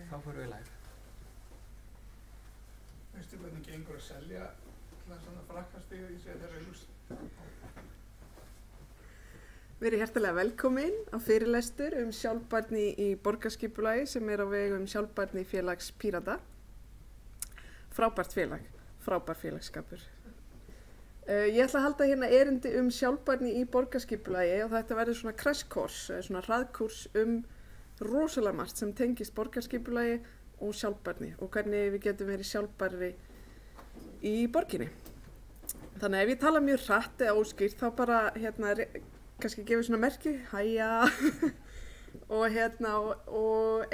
Þá förum við live. Veistu hvernig gengur að selja svona frakkastíð í sig þeirra hús? Verið hjartalega velkomin á fyrirlestur sjálfbærni í borgarskipulagi sem á vegum sjálfbærni félags Pírata. Frábært félag, frábær félagsskapur. Ég ætla að halda hérna erindi sjálfbærni í borgarskipulagi og þetta verður svona crash course, svona hraðkúrs rosalega margt sem tengist borgarskipulagi og sjálfbærni og hvernig við getum verið sjálfbærri í borginni. Þannig ef ég tala mjög hratt eða óskýrt þá bara kannski gefið svona merki, hæja og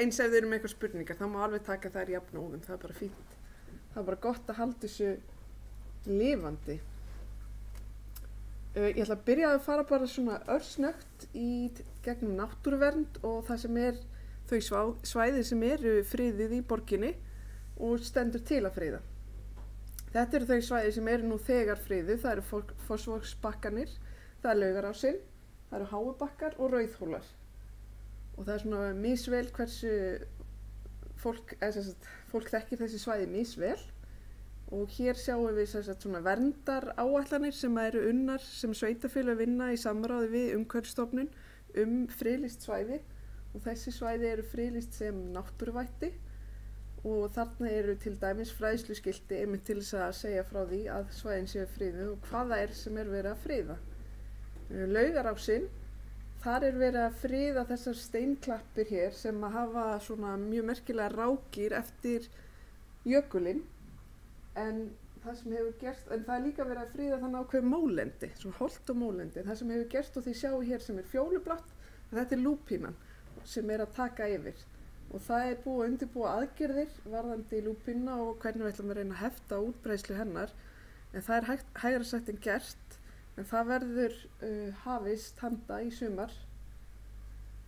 eins ef þið eru með eitthvað spurningar þá má alveg taka þær í jafnóðum, það bara fínt. Það bara gott að halda þessu lifandi. Ég ætla að byrja að fara bara svona örsnögt í gegnum náttúruvernd og það sem þau svæði sem eru friðið í borginni og stendur til að friða. Þetta eru þau svæði sem eru nú þegar friðið, það eru Fossvogsbakkarnir, það Laugarásinn, það eru Háubakkar og Rauðhólar. Og það svona misvel hversu fólk þekkir þessi svæði misvel. Og hér sjáum við svona verndaráætlanir sem eru unnar sem sveitarfélög vinna í samráði við Umhverfisstofnun friðlýst svæði og þessi svæði eru friðlýst sem náttúruvætti og þarna eru til dæmis fræðsluskilti einmitt til þess að segja frá því að svæðin séu friðuð og hvað það sem verið að friða. Laugarásinn, þar verið að friða þessar steinklappir hér sem hafa svona mjög merkilega rákir eftir jökulinn. En það sem hefur gerst, en það líka verið að friða þannig ákveð mólendi, svona holt og mólendi. Það sem hefur gerst og því sjáu hér sem fjólublátt, þetta lúpínan sem að taka yfir. Og það búið að undirbúa aðgerðir varðandi lúpína og hvernig við ætlum að reyna að hefta útbreiðslu hennar. En það hægara sagt en gert, en það verður hafist handa í sumar.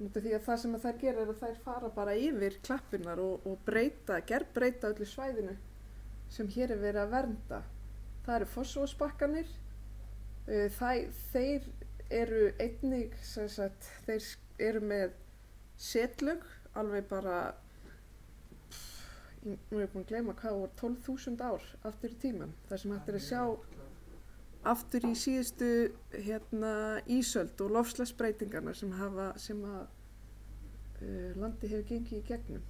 Því að það sem þær gera að þær fara bara yfir klappirnar og gerbreyta öllu svæðinu sem hér verið að vernda. Það eru Fossvogsbakkarnir, þeir eru einnig, þeir eru með setlög, alveg bara, nú ég búin að gleyma hvað voru 12.000 ár aftur í tíman. Það sem hægt að sjá aftur í síðustu ísöld og loftslagsbreytingarnar sem landi hefur gengið í gegnum.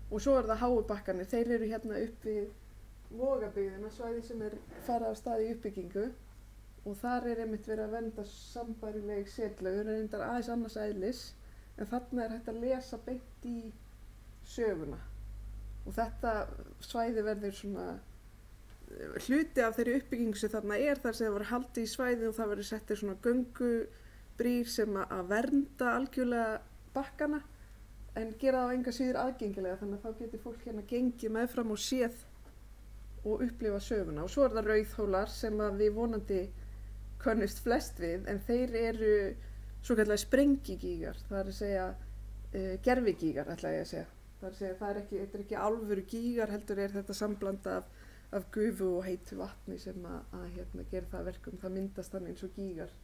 Og svo það Háubakkarnir, þeir eru upp við Vogabyggðina, svæði sem farið af stað í uppbyggingu og þar einmitt verið að vernda sambærileg setlög, reyndar aðeins annars eðlis en þarna hægt að lesa beint í söguna og þetta svæði verður svona hluti af þeirri uppbyggingu sem þarna þar sem það var haldið í svæði og það verður settir svona göngubrýr sem að vernda algjörlega bakkana en gera það á enga síður aðgengilega þannig að þá getur fólk gengið meðfram og séð og upplifa söguna. Og svo það Rauðhólar sem við vonandi könnumst flest við en þeir eru svokallaðir sprengigígar, það að segja gervigígar ætla ég að segja. Það að segja þetta ekki alvöru gígar heldur þetta sambland af gufu og heitu vatni sem að gera það verkum, það myndast þannig eins og gígar.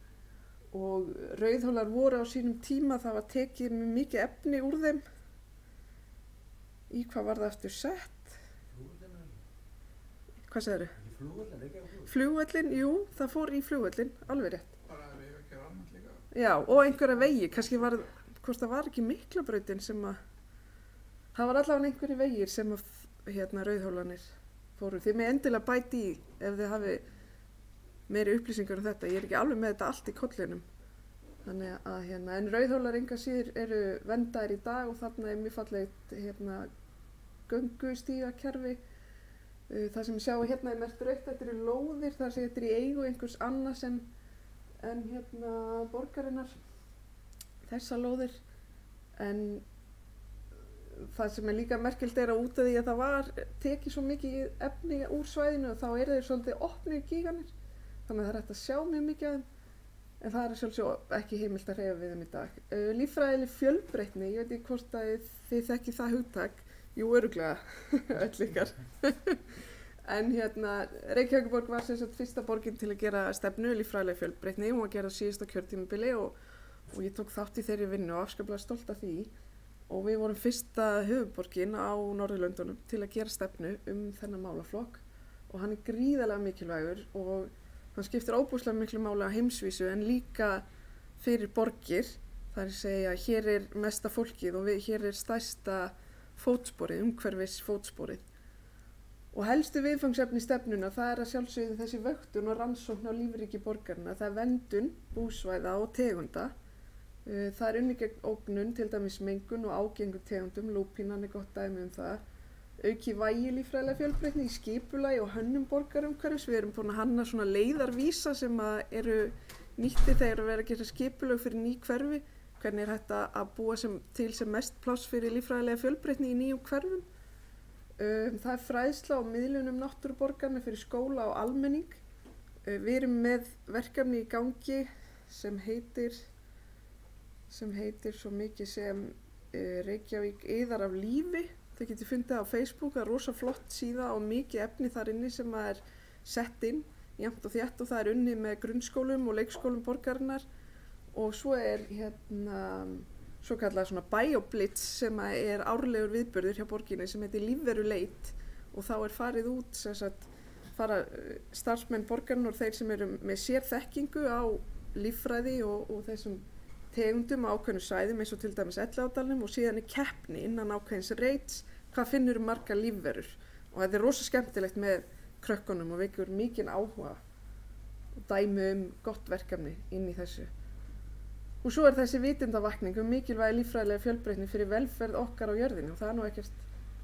Og Rauðhólar voru á sínum tíma, það var tekið mikið efni úr þeim. Í hvað var það eftir sett? Hvað segirðu? Flugvöllin, jú, það fór í flugvöllin, alveg rétt. Bara að við ekki annað líka. Já, og einhverja vegi, kannski hvort það var ekki Miklabrautin sem það var allavega einhverju vegir sem Rauðhólarnir fóru. Þið með endilega bæti í ef þið hafi meiri upplýsingar þetta, ég ekki alveg með þetta allt í kollinum. Þannig að en Rauðhólar enga síður eru verndaðir í dag og þarna mjög fallegt göngustígakerfi. Það sem ég sjá merkt rautt, þetta eru lóðir, þar sem þetta í eigu einhvers annars en borgarinnar, þessa lóðir. En það sem líka merkilt að út af því að það var tekið svo mikið efni úr svæðinu og þá þeir svolítið opnir gígarnir. Þannig að það hægt að sjá mjög mikið af þeim, en það sjálfsög ekki heimilt að hreyfa við þeim í dag. Líffræðileg fjölbreytni, ég veit ekki hvort að þið þekkið það hugtak, jú örugglega, öll ykkar. En Reykjavíkurborg var fyrsta borgin til að gera stefnu líffræðileg fjölbreytni, hún var að gera síðasta kjörtímabili og ég tók þátt í þeirri vinnu og afskaplega stolt af því. og við vorum fyrsta höfuðborgin á Norðurlöndunum til að gera stefnu þennan málaflokk og hann gríðarlega mikilvægur og hann skiptir óbúslega miklu máli á heimsvísu en líka fyrir borgir. Það að segja, hér mesta fólkið og hér stærsta fótsporið, umhverfis fótsporið. Og helstu viðfangsefni stefnuna, það að sjálfsögðu þessi vöktun og rannsókn á lífríki borgarinnar, það verndun, búsvæða og tegunda. Það unnið gegn ógnun, til dæmis mengun og ágengum tegundum, lúpínan gott dæmi það. Auki vægi líffræðilega fjölbreytni í skipulagi og hönnun borgarumhverfis. Við erum búin að hanna svona leiðarvísa sem eru nýtti þegar að vera að gera skipulag fyrir ný hverfi. Hvernig hægt að búa til sem mest pláss fyrir líffræðilega fjölbreytni í nýjum hverfum. Það fræðsla og miðlun náttúruborgarna fyrir skóla og almenning. Við erum með verkefni í gangi sem heitir svo mikið sem Reykjavík yðar af lífi. Það getur fundið á Facebook, það rosa flott síða og mikið efni þar inni sem sett inn jafnt og þétt og það unnið með grunnskólum og leikskólum borgarinnar. Og svo svo kallað svona bioblitz sem árlegur viðburður hjá borginni sem heitir lífveruleit og þá farið út fara starfsmenn borgarinnar og þeir sem eru með sérþekkingu á líffræði og þessum tegundum á ákveðnu svæðum eins og til dæmis Elliðaárdalnum og síðan keppni innan ákveðins reits hvað finnur margar lífverur og þetta rosa skemmtilegt með krökkunum og vekur mikinn áhuga og dæmi gott verkefni inn í þessu. Og svo þessi vitundavakning mikilvægi líffræðilega fjölbreytni fyrir velferð okkar á jörðinni og það nú ekkert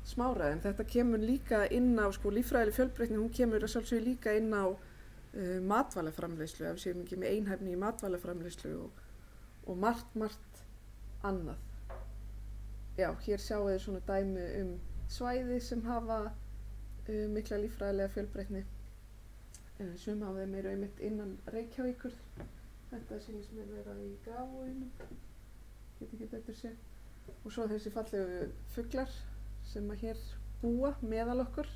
smáræði en þetta kemur líka inn á líffræðilega fjölbreytni, hún kemur að sjálfsögðu líka inn á matvælaframleiðslu, ef við séum ekki með einhæfni í matvælaframleiðslu og margt annað. Já, hér sjáum við svona dæmi svæði sem hafa mikla líffræðilega fjölbreytni. Sum af þeim eru einmitt innan Reykjavíkur. Þetta sýnist mér vera í Grafarvoginum, get ekki betur séð. Og svo þessi fallegu fuglar sem hér búa meðal okkar.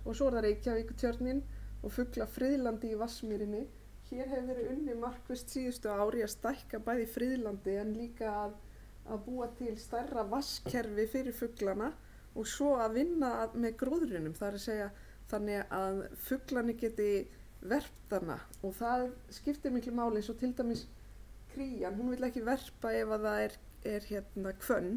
Og svo það Reykjavíkurtjörnin og fuglafriðlandi í Vatnsmýrinni. Hér hefur verið unnið markvisst síðustu ári að stækka bæði friðlandi en líka að búa til stærra vatnskerfi fyrir fuglana og svo að vinna með gróðrinum. Það að segja þannig að fuglarnir geti verpt hana og það skiptir miklu máli eins og til dæmis krían, hún vill ekki verpa ef að það hvönn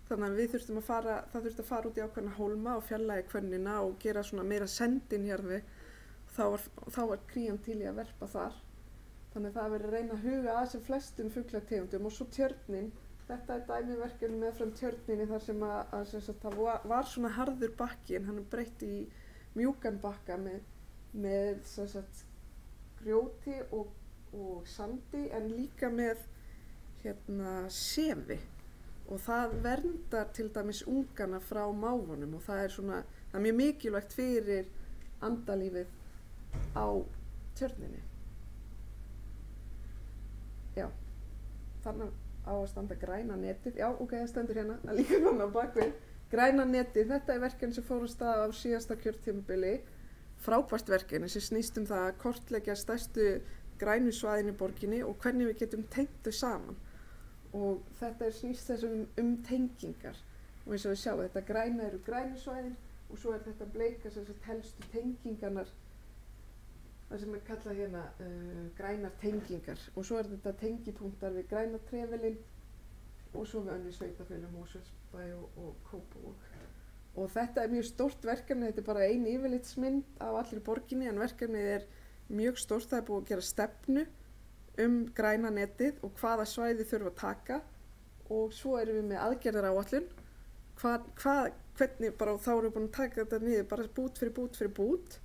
þannig að við þurftum það þurfti að fara út í ákveðna hólma og fjarlægja hvönnina og gera svona meira sendin hérfi þá var krían til í að verpa þar þannig að það verið að reyna að huga að sem flestum fuglategundum og svo tjörnin þetta dæmiverkefni meðfram tjörninni þar sem það var svona harður bakki en hann breytt í mjúkan bakka með grjóti og sandi en líka með sefi og það verndar til dæmis ungana frá máfunum og það er mjög mikilvægt fyrir andalífið á tjörninni. Já, þannig á að standa græna netið, já ok, það stendur hérna, það líka komin á bakvið. Græna netið, þetta verkefni sem fór á stað á síðasta kjörtímabili. Frábært verkefni sem snýst það að kortleggja stærstu grænu svæðin í borginni og hvernig við getum tengt þau saman. Og þetta snýst þessum tengingar. Og eins og við sjáum, þetta græna eru grænu svæðin og svo þetta bleika helstu tengingarnar, það sem kallað hérna grænar tengingar. Og svo þetta tengipunktar við græna trefilinn og svo við önnur sveitafélögum Mosfellsbæ og Kópavog. Og þetta mjög stórt verkefni, þetta bara ein yfirlitsmynd af allir borginni en verkefnið mjög stórt, það búið að gera stefnu græna netið og hvaða svæði þurfa að taka og svo erum við með aðgerðaráætlun, hvernig bara þá erum við búin að taka þetta niður bara bút fyrir bút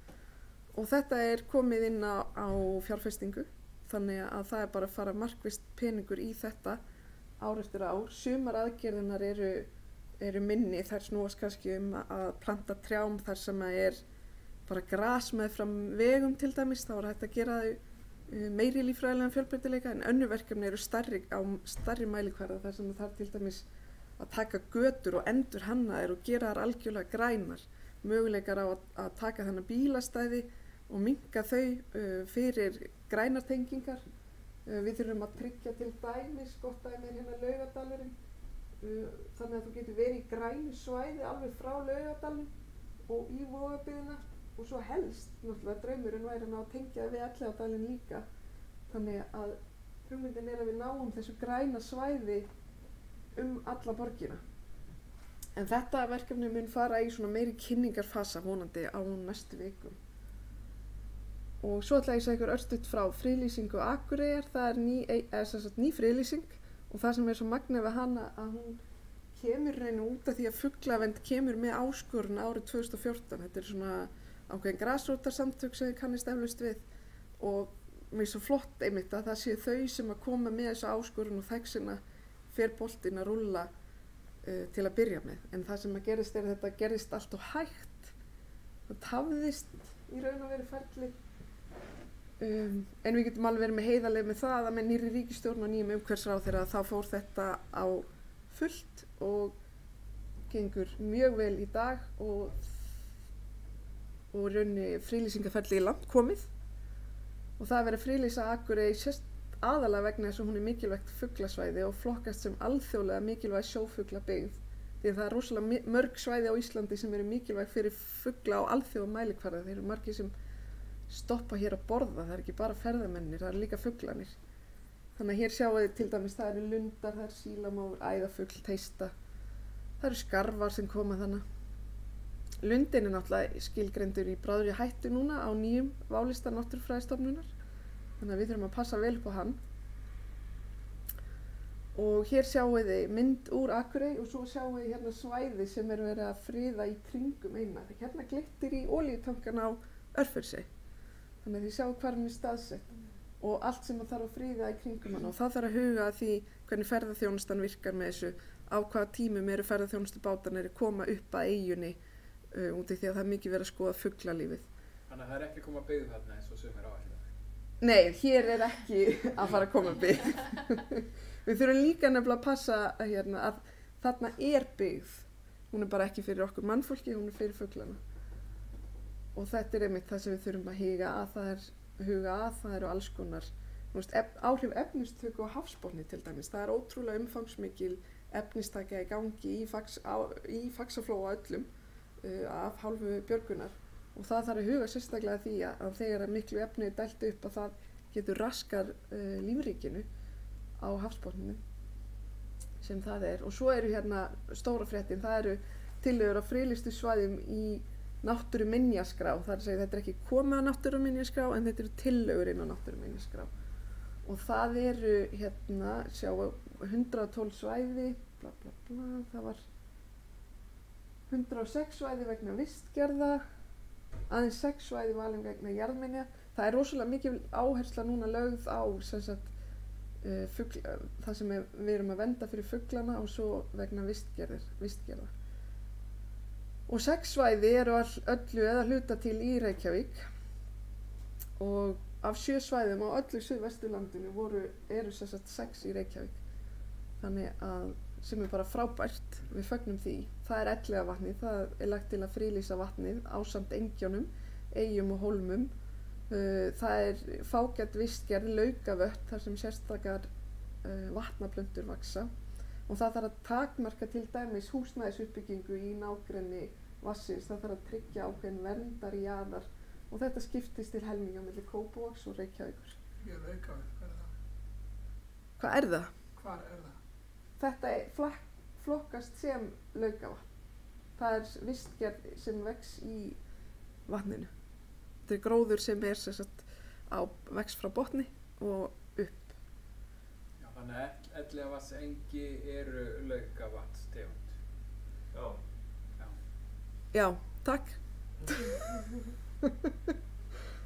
og þetta komið inn á fjárfestingu þannig að það bara að fara markvisst peningur í þetta ár eftir ár. Sumar aðgerðirnar eru minni, þær snúast kannski að planta trjám þar sem bara gras meðfram vegum til dæmis, þá hægt að gera þau meiri líffræðilegan fjölbreytileika en önnur verkefni eru stærri mælikvarða þar sem það til dæmis að taka götur og endurhanna þær og gera þær algjörlega grænar, möguleikar á að taka þennan bílastæði og minnka þau fyrir grænar tengingar. Við þurfum að tryggja til dæmis, gott dæmi hérna Laugardalurinn þannig að þú getur verið í grænu svæði alveg frá Laugardalnum og í Vogabyggðina og svo helst, náttúrulega draumurinn væri að ná að tengja það við Elliðaárdalinn líka. Þannig að hugmyndin er að við náum þessu græna svæði alla borgina. En þetta verkefni mun fara í svona meiri kynningarfasa vonandi á næstu vikum. Og svo ætla ég að segja ykkur örstutt frá friðlýsingu Akureyjar. Það er ný friðlýsing og það sem er svo magnað við hana að hún kemur reynu út af því að fuglavernd kemur með áskorun árið 2014. Þetta er svona ákveðin grasrótarsamtök sem þið kannist eflaust við og mér er svo flott einmitt að það séu þau sem að koma með þessu áskorun og þessina fer boltinn að rúlla til að byrja með. En það sem að gerist er að þetta gerist allt og hægt. Það tafðist í raun og veru ferli. En við getum alveg verið með heiðarleg með það að með nýrri ríkisstjórn og nýjum umhverfisráðherra þá fór þetta á fullt og gengur mjög vel í dag og raunni friðlýsingarferli langt komið og það að vera friðlýsa Akureyri aðalega vegna þess að hún er mikilvægt fuglasvæði og flokkast sem alþjóðlega mikilvæg sjófuglabyggð því að það er rosalega mörg svæði á Íslandi sem eru mikilvæg fyrir fugla á alþjóðamælikvarða. Þeir eru margir sem stoppa hér að borða, það er ekki bara ferðamennir, það eru líka fuglanir. Þannig að hér sjáum við til dæmis það eru lundar, það eru sílamór, æðafugl, teista, það eru skarfar sem koma þannig. Lundin er náttúrulega skilgreindur í bráðri hættu núna á nýjum válista Náttúrufræðistofnunar. Þannig að við þurfum að passa vel upp á hann. Og hér sjáum við mynd úr Akurey og svo sjáum við hérna svæði sem er verið að friða í kringum eina. Hérna glittir í olíutankan á Örfirisey. Þannig að þið sjáum hvar hann er staðsett og allt sem það þarf að friða í kringum hann og það þarf að huga að því hvernig ferðaþjónustan virkar með þessu, á hvaða tímum eru ferðaþjónustubátarnir koma upp að eyjunni út af því að það er mikið verið að skoða fuglalífið. Þannig að það er ekki að koma byggð þarna eins og sumir áætla? Nei, hér er ekki að fara að koma byggð. Við þurfum líka nefnilega að passa að þarna er byggð. Hún er bara ekki fyrir okkur mannfólki, hún er fyrir fuglana. Og þetta er einmitt það sem við þurfum að huga að, það eru alls konar áhrif efnistöku á hafsbotni til dæmis. Það er ótrúlega umfangsmikil efnistaka í gangi í Faxaflóa öllum af hálfu Björgunar og það þarf að huga sérstaklega því að þegar miklu efni er dælt upp að það getur raskar lífríkinu á hafsbotninu sem það er. Og svo eru hérna stóra fréttin, það eru tillögur á friðlýstu svæðum í náttúruminjaskrá. Það er að segja þetta er ekki komið á náttúruminjaskrá en þetta eru tillögur inn á náttúruminjaskrá. Og það eru hérna, sjá 112 svæði, bla bla bla, það var 106 svæði vegna vistgerða, aðeins 6 svæði valin vegna jarðminja. Það er rosalega mikil áhersla núna lögð á það sem við erum að vernda fyrir fuglana og svo vegna vistgerða. Og 6 svæði eru öllu eða hluta til í Reykjavík og af 7 svæðum á öllu Suðvesturlandinu eru 6 í Reykjavík. Þannig að sem er bara frábært, við fögnum því. Það er Elliðavatnið, það er lagt til að friðlýsa vatnið ásamt engjónum, eyjum og hólmum. Það er fágæt vistgerð, laukavött þar sem sérstakar vatnaplöntur vaxa og það þarf að takmarka til dæmis húsnæðisuppbyggingu í nágrenni vatnsins, það þarf að tryggja ákveðin verndarjaðar og þetta skiptist til helminga milli Kópavogs og Reykjavíkur. Ég laukavött, hvað er það? Hvað er það? Hvar er það? Þetta flokkast sem laukavatn. Það er vistgerð sem vex í vatninu. Þetta er gróður sem er vex frá botni og upp. Já, þannig að Elliðavatnsengi eru laukavatnstegund. Já. Já, takk.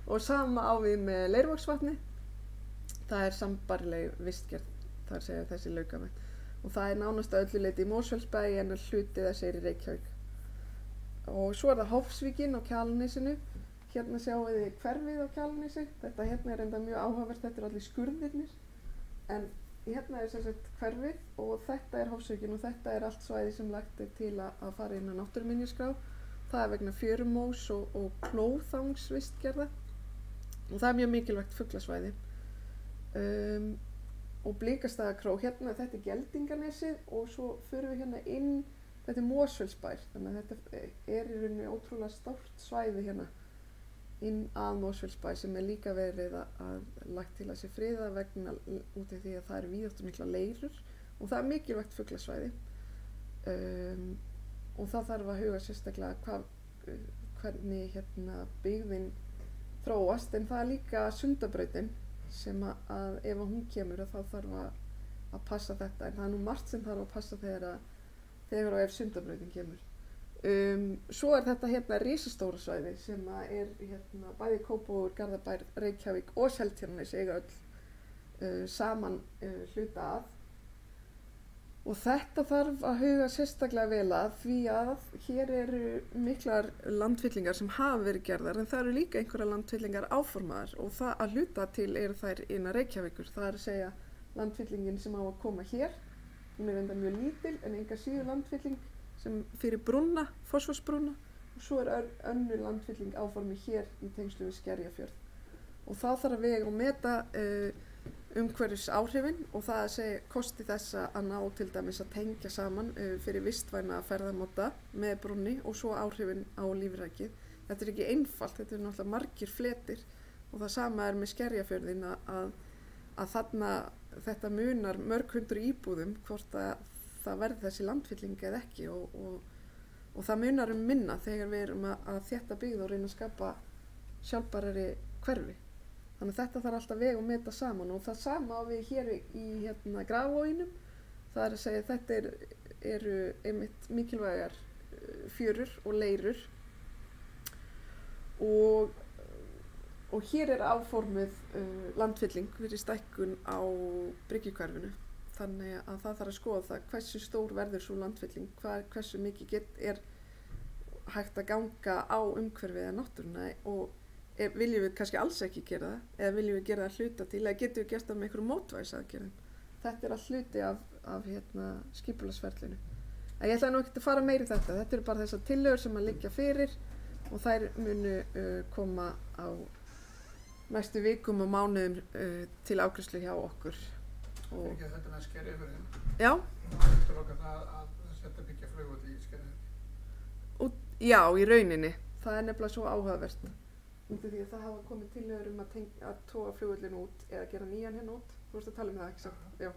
Og sama á við með Leirvogsvatni. Það er sambærileg vistgerð, það er að segja þessi laukavatn. Og það er nánast að öllu leyti í Mosfellsbæ en hluti þess er í Reykjavík. Og svo er það Hofsvíkin á Kjalarnesinu. Hérna sjáum við hverfið á Kjalarnesi. Þetta hérna er enda mjög áhugavert, þetta eru allir skurðirnir. En hérna er hverfið og þetta er Hofsvíkin og þetta er allt svæði sem lagt er til að fara inn á náttúruminjaskrá. Það er vegna fjörumós og klóþangsvistgerða. Og það er mjög mikilvægt fuglasvæði. og Blikastaðakró. Hérna, þetta er Geldinganesið og svo förum við hérna inn, þetta er Mosfellsbær, þannig að þetta er í rauninni ótrúlega stórt svæði hérna inn að Mosfellsbæ sem er líka verið að lagt til að sé friða vegna út af því að það eru víðáttumikla leirur og það er mikilvægt fuglasvæði og það þarf að huga sérstaklega hvernig hérna byggðin þróast, en það er líka Sundabrautin sem að ef hún kemur þá þarf að passa þetta, en það er nú margt sem þarf að passa þegar og ef Sundabrautin kemur. Svo er þetta hérna risastóra svæði sem er hérna bæði Kópavogur, Garðabær, Reykjavík og Seltjarnarnes eiga öll saman hluta að, og þetta þarf að huga sérstaklega vel að því að hér eru miklar landfyllingar sem hafa verið gerðar, en það eru líka einhverja landfyllingar áformaðar og það að hluta til eru þær innan Reykjavíkur. Það er að segja landfyllingin sem á að koma hér, hún er enda mjög lítil en enga síður landfylling sem fyrir brúna, Fossvogsbrúna, og svo er önnur landfylling áformi hér í tengslu við Skerjafjörð. Og þá þarf að vega og meta umhverfis áhrifin og það að segja kosti þess að ná til dæmis að tengja saman fyrir vistvæna ferðamáta með brúnni og svo áhrifin á lífrækið. Þetta er ekki einfalt, þetta er náttúrulega margir fletir og það sama er með Skerjafjörðin að þarna þetta munar mörg hundruð íbúðum hvort að það verði þessi landfylling eða ekki og það munar minna þegar við erum að þétta byggð og reyna að skapa sjálfbærari hverfi. Þannig að þetta þarf alltaf vega og meta saman og það sama á við hér í hérna Grafarvoginum. Það er að segja að þetta eru einmitt mikilvægar fjörur og leirur og hér er áformuð landfylling fyrir stækkun á Bryggjukverfinu. Þannig að það þarf að skoða það hversu stór verður svo landfylling, hversu mikið er hægt að ganga á umhverfið eða náttúruna og viljum við kannski alls ekki gera það eða viljum við gera það hluta til eða getum við gert það með einhverjum mótvægisaðgerðum. Þetta er allt hluti af hérna, skipulagsferlinu. En ég ætla nú ekki að fara meira í þetta. Þetta eru bara þessar tillögur sem að liggja fyrir og þær munu koma á næstu vikum og mánuðum til afgreiðslu hjá okkur. Ekki þetta með Skerjafjörðin. Já. Það eftir okkar það að þetta byggja flugvöll í Skerjafjörðin. Já, í rauninni. Það er nefnilega svo áhugavert. Út af því að það hafa komið tillögur að toga flugvöllin út eða gera nýjan hérna út. Þú veist að tala um það, ekki satt? Já.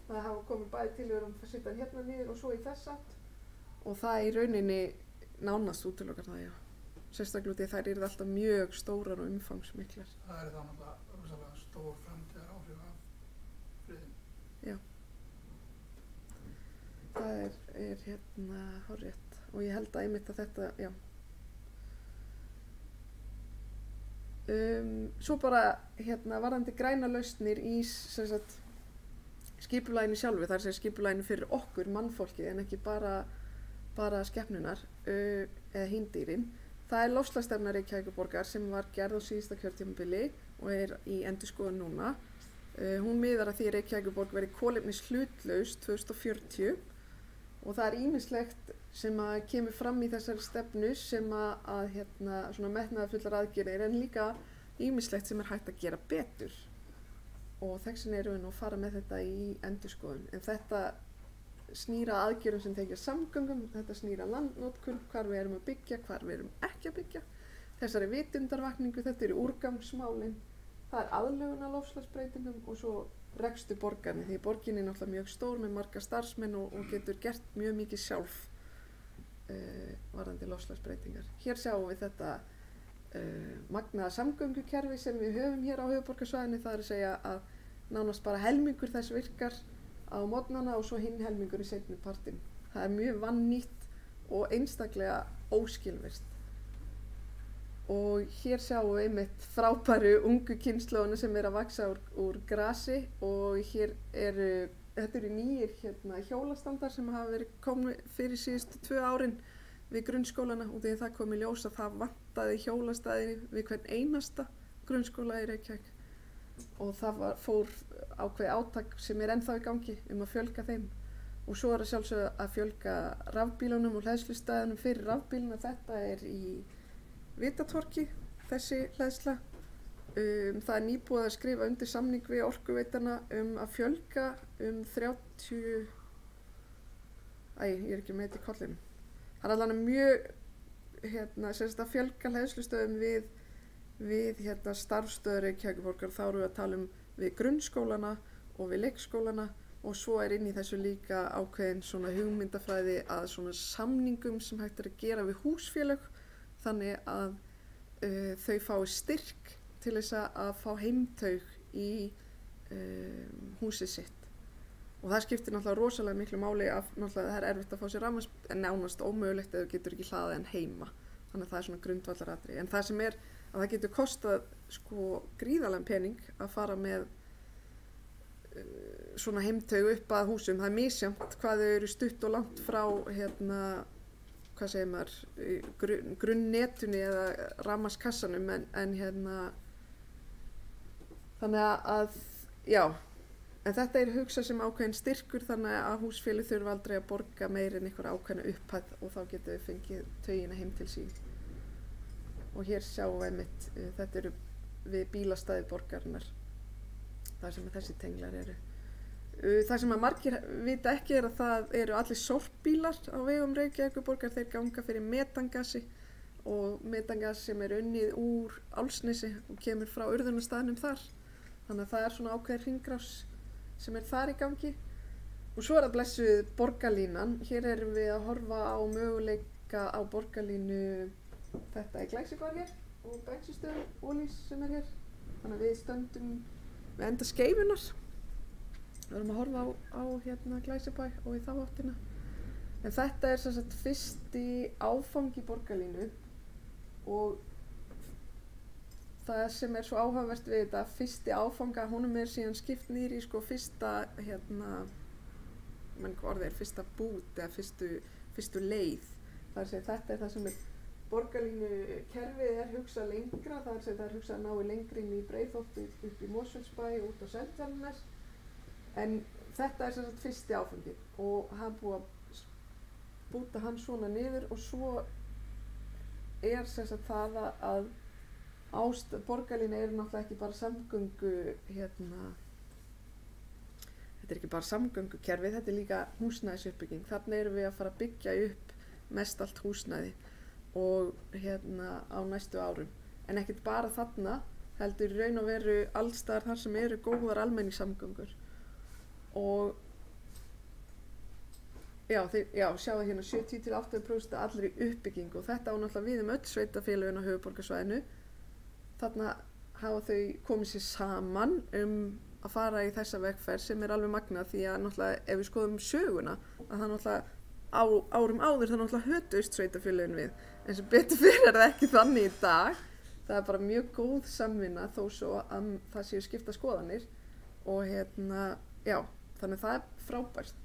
Það hafa komið bæði tillögur að setja hann hérna niður og svo í þess átt. Og það er í rauninni nánast útilokar það, já. Sérstaklega út í þær eru alltaf mjög stórar og umfangsmiklar. Það er þá náttúrulega rosalega stór framtíðar áhrif af friðin. Já. Það er hérna hárrétt og ég held að einmitt að þetta, já. Svo bara hérna varðandi græna lausnir í skipulaginu sjálfu, það er að segja skipulaginu fyrir okkur mannfólkið en ekki bara skepnunar eða hindýrin. Það er loftslagsstefna Reykjavíkurborgar sem var gerð á síðasta kjörtímabili og er í endurskoðun núna. Hún miðar að því að Reykjavíkurborg verði kolefnishlutlaus 2040 og það er ýmislegt sem að kemur fram í þessari stefnu sem að hérna, svona metnaðarfullar aðgerðir en líka ýmislegt sem er hægt að gera betur og þess vegna erum við nú að fara með þetta í endurskoðun. En þetta snýra aðgerðum sem tengja samgöngum, þetta snýra landnotkun, hvar við erum að byggja, hvar við erum ekki að byggja, þessari vitundarvakningu, þetta eru úrgangsmálin, það er aðlögun að loftslagsbreytingum og svo rekstur borgarni því borgin er náttúrulega mjög stór með marga starfsmenn og getur gert mjög mikið sjálf varðandi loftslagsbreytingar. Hér sjáum við þetta magnaða samgöngukerfi sem við höfum hér á höfuðborgarsvæðinu, það er að segja að nánast bara helmingur þess virkar á morgnana og svo hinn helmingur í seinni partinn. Það er mjög vannýtt og einstaklega óskilvirkt. Og hér sjáum við einmitt frábæru ungu kynslóðuna sem er að vaxa úr grasi og hér þetta eru nýjir hérna, hjólastandar sem hafa verið komið fyrir síðustu 2 árin við grunnskólana og því það kom í ljós að það vantaði hjólastæði við hvern einasta grunnskóla í Reykjavík og það fór ákveðið átak sem er ennþá í gangi að fjölga þeim og svo er að sjálfsögðu að fjölga rafbílunum og hleðslustæðunum fyrir rafbíluna. Þetta er í Vitatorgi, þessi hleðsla Það er nýbúið að skrifa undir samning við Orkuveituna að fjölga 30, ég er ekki með þetta í kollinum. Það er alveg mjög, semst að fjölga hleðslustöðum við starfsstöðvar Reykjavíkurborgar. Þá erum við að tala við grunnskólana og við leikskólana og svo er inn í þessu líka ákveðin svona hugmyndafræði að svona samningum sem hægt er að gera við húsfélög þannig að þau fái styrk til þess að fá heimtaug í húsið sitt. Og það skiptir náttúrulega rosalega miklu máli að náttúrulega það er erfitt að fá sér rafmagn en nánast ómögulegt ef þú getur ekki hlaðið en heima. Þannig að það er svona grundvallaratriði. En það sem er að það getur kostað sko gríðarlegan pening að fara með svona heimtaug upp að húsum. Það er misjafnt hvað þau eru stutt og langt frá hvað segir maður, grunnnetunni eða rafmagnskassanum en þannig að já, en þetta er hugsað sem ákveðin styrkur þannig að húsfélög þurfa aldrei að borga meira en einhverja ákveðna upphæð og þá getum við fengið taugina heim til sín. Og hér sjáum við einmitt, þetta eru við bílastæði borgarinnar, þar sem þessi tenglar eru. Það sem að margir vita ekki er að það eru allir sorpbílar á vegum Reykjavíkurborgar, þeir ganga fyrir metangasi og metangas sem er unnið úr Álfsnesi og kemur frá urðunarstaðnum þar. Þannig að það er svona ákveðin hringrás sem er þar í gangi. Og svo er það blessuð borgarlínan. Hér erum við að horfa á möguleika á borgarlínu, þetta er Glæsibæ hér og bensinstöð Ólís sem er hér. Þannig að við stöndum við enda Skeifunnar. Við erum að horfa á Glæsibæ og í þá áttina. En þetta er sem sagt fyrsti áfangi borgarlínu og það sem er svo áhugavert við þetta, fyrsti áfanga, honum er síðan skipt niður í sko fyrsta, fyrsta bút eða fyrstu leið. Það er að segja, þetta er það sem er borgarlínu kerfið er hugsað lengra, það er að segja, það er hugsað að ná lengri inn í Breiðholt upp í Mosfellsbæ út á Seltjarnarnes. En þetta er sem sagt fyrsti áfangi og hann búið að búta hann svona niður og svo er sem sagt það að borgarlínu eru náttúrulega ekki bara samgöngu, þetta er ekki bara samgöngukerfið, þetta er líka húsnæðisuppbygging. Þarna erum við að fara að byggja upp mest allt húsnæði og á næstu árum. En ekkert bara þarna, heldur í raun og veru allstaðar þar sem eru góðar almenningssamgöngur. Og sjáðu hérna 70-80% allri uppbyggingu og þetta á náttúrulega við öll sveitarfélögin á höfuðborgarsvæðinu. Þarna hafa þau komið sér saman að fara í þessa vegferð sem er alveg magnað því að náttúrulega ef við skoðum söguna að það náttúrulega árum áður það náttúrulega hötuðust sveitarfélögin við en sem betur fyrir er það ekki þannig í dag. Það er bara mjög góð samvinna þó svo að það séu skipta skoðanir og þannig það er frábært.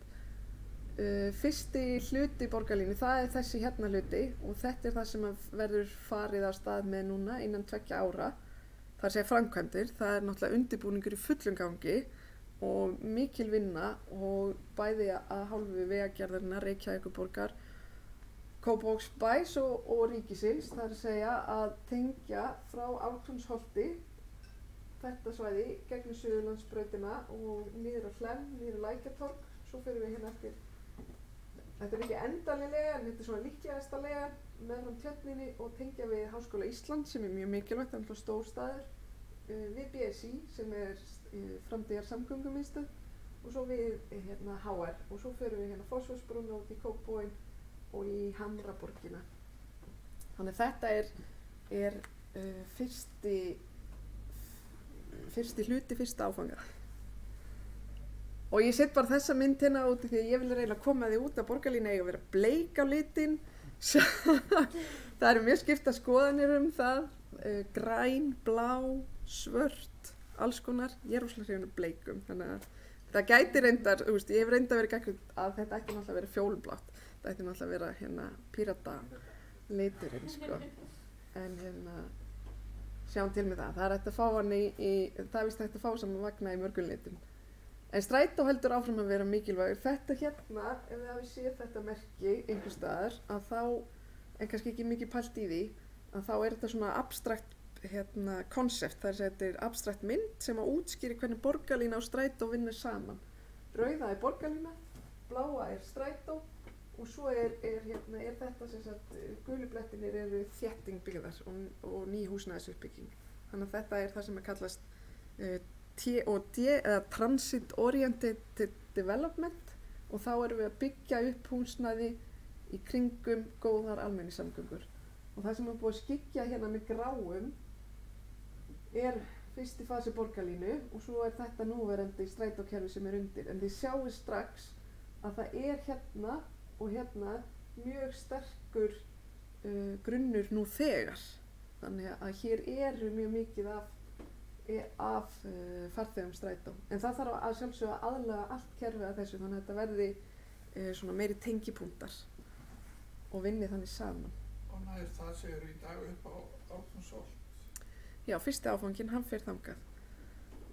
Fyrsti hluti borgarlínu, það er þessi hluti og þetta er það sem verður farið af stað með núna innan 2 ára. Það er að segja framkvæmdir, það er náttúrulega undirbúningur í fullum gangi og mikil vinna og bæði að hálfu vegagerðarinnar Reykjavíkurborgar, Kópavogsbæs og ríkisins. Það er að segja að tengja frá Ártúnsholti þetta svæði gegnum Suðurlandsbrautina og niður á Hlemm, niður á Lækjartorg. Svo fyrir við hérna eftir. Þetta er ekki endanleg lega en þetta er svona líklegasta lega meðfram Tjörninni og tengja við Háskóla Íslands sem er mjög mikilvægt, það er stór staður, við BSI sem er framtíðar samgöngumiðstöð og svo við HR og svo fyrir við hérna Fossvogsbrúna út í Kópavoginn og í Hamraborgina. Þannig þetta er fyrsti hluti, fyrsta áfanga. Og ég set bara þessa mynd hérna úti því að ég vil reyna að koma því út að borgarlínu eiga að vera bleik á litinn. Það eru mjög skipta skoðanir það, græn, blá, svört, alls konar. Ég er rosalega hrifin af bleikum, þannig að það gæti reyndar, ég hef reyndar verið gagnrýnd að þetta ekki náttúrulega vera fjólublátt. Það ætti náttúrulega vera pírata liturinn, sko. En sjáum til með það. Það er hægt að fá hann það er víst hægt að fá saman vagna í mörgum litum. En strætó heldur áfram að vera mikilvægur. Þetta ef þið hafið séð þetta merki einhvers staðar, að þá, en kannski ekki mikið pælt í því, að þá er þetta svona abstrakt konsept, þetta er abstrakt mynd sem að útskýri hvernig borgarlína og strætó vinnur saman. Rauða er borgarlína, bláa er strætó og svo er þetta sem sagt, gulu blettirnir eru þéttingbyggðar og ný húsnæðisuppbygging. Þannig að þetta er það sem kallast TOD eða Transit Oriented Development og þá erum við að byggja upp húsnæði í kringum góðar almenningssamgöngur. Og það sem er búið að skyggja hérna með gráum er fyrsti fasi borgarlínu og svo er þetta núverandi strætókerfi sem er undir. En þið sjáu strax að það er hérna og hérna mjög sterkur grunnur nú þegar. Þannig að hér eru mjög mikið af farþegum strætó. En það þarf að sjálfsögða að aðlaga allt kerfið að þessu þannig að þetta verði svona meiri tengipunktar og vinni þannig saman. Og nær það sem eru í dag upp á Ártúnsholt? Já, fyrsti áfanginn, hann fer þangað.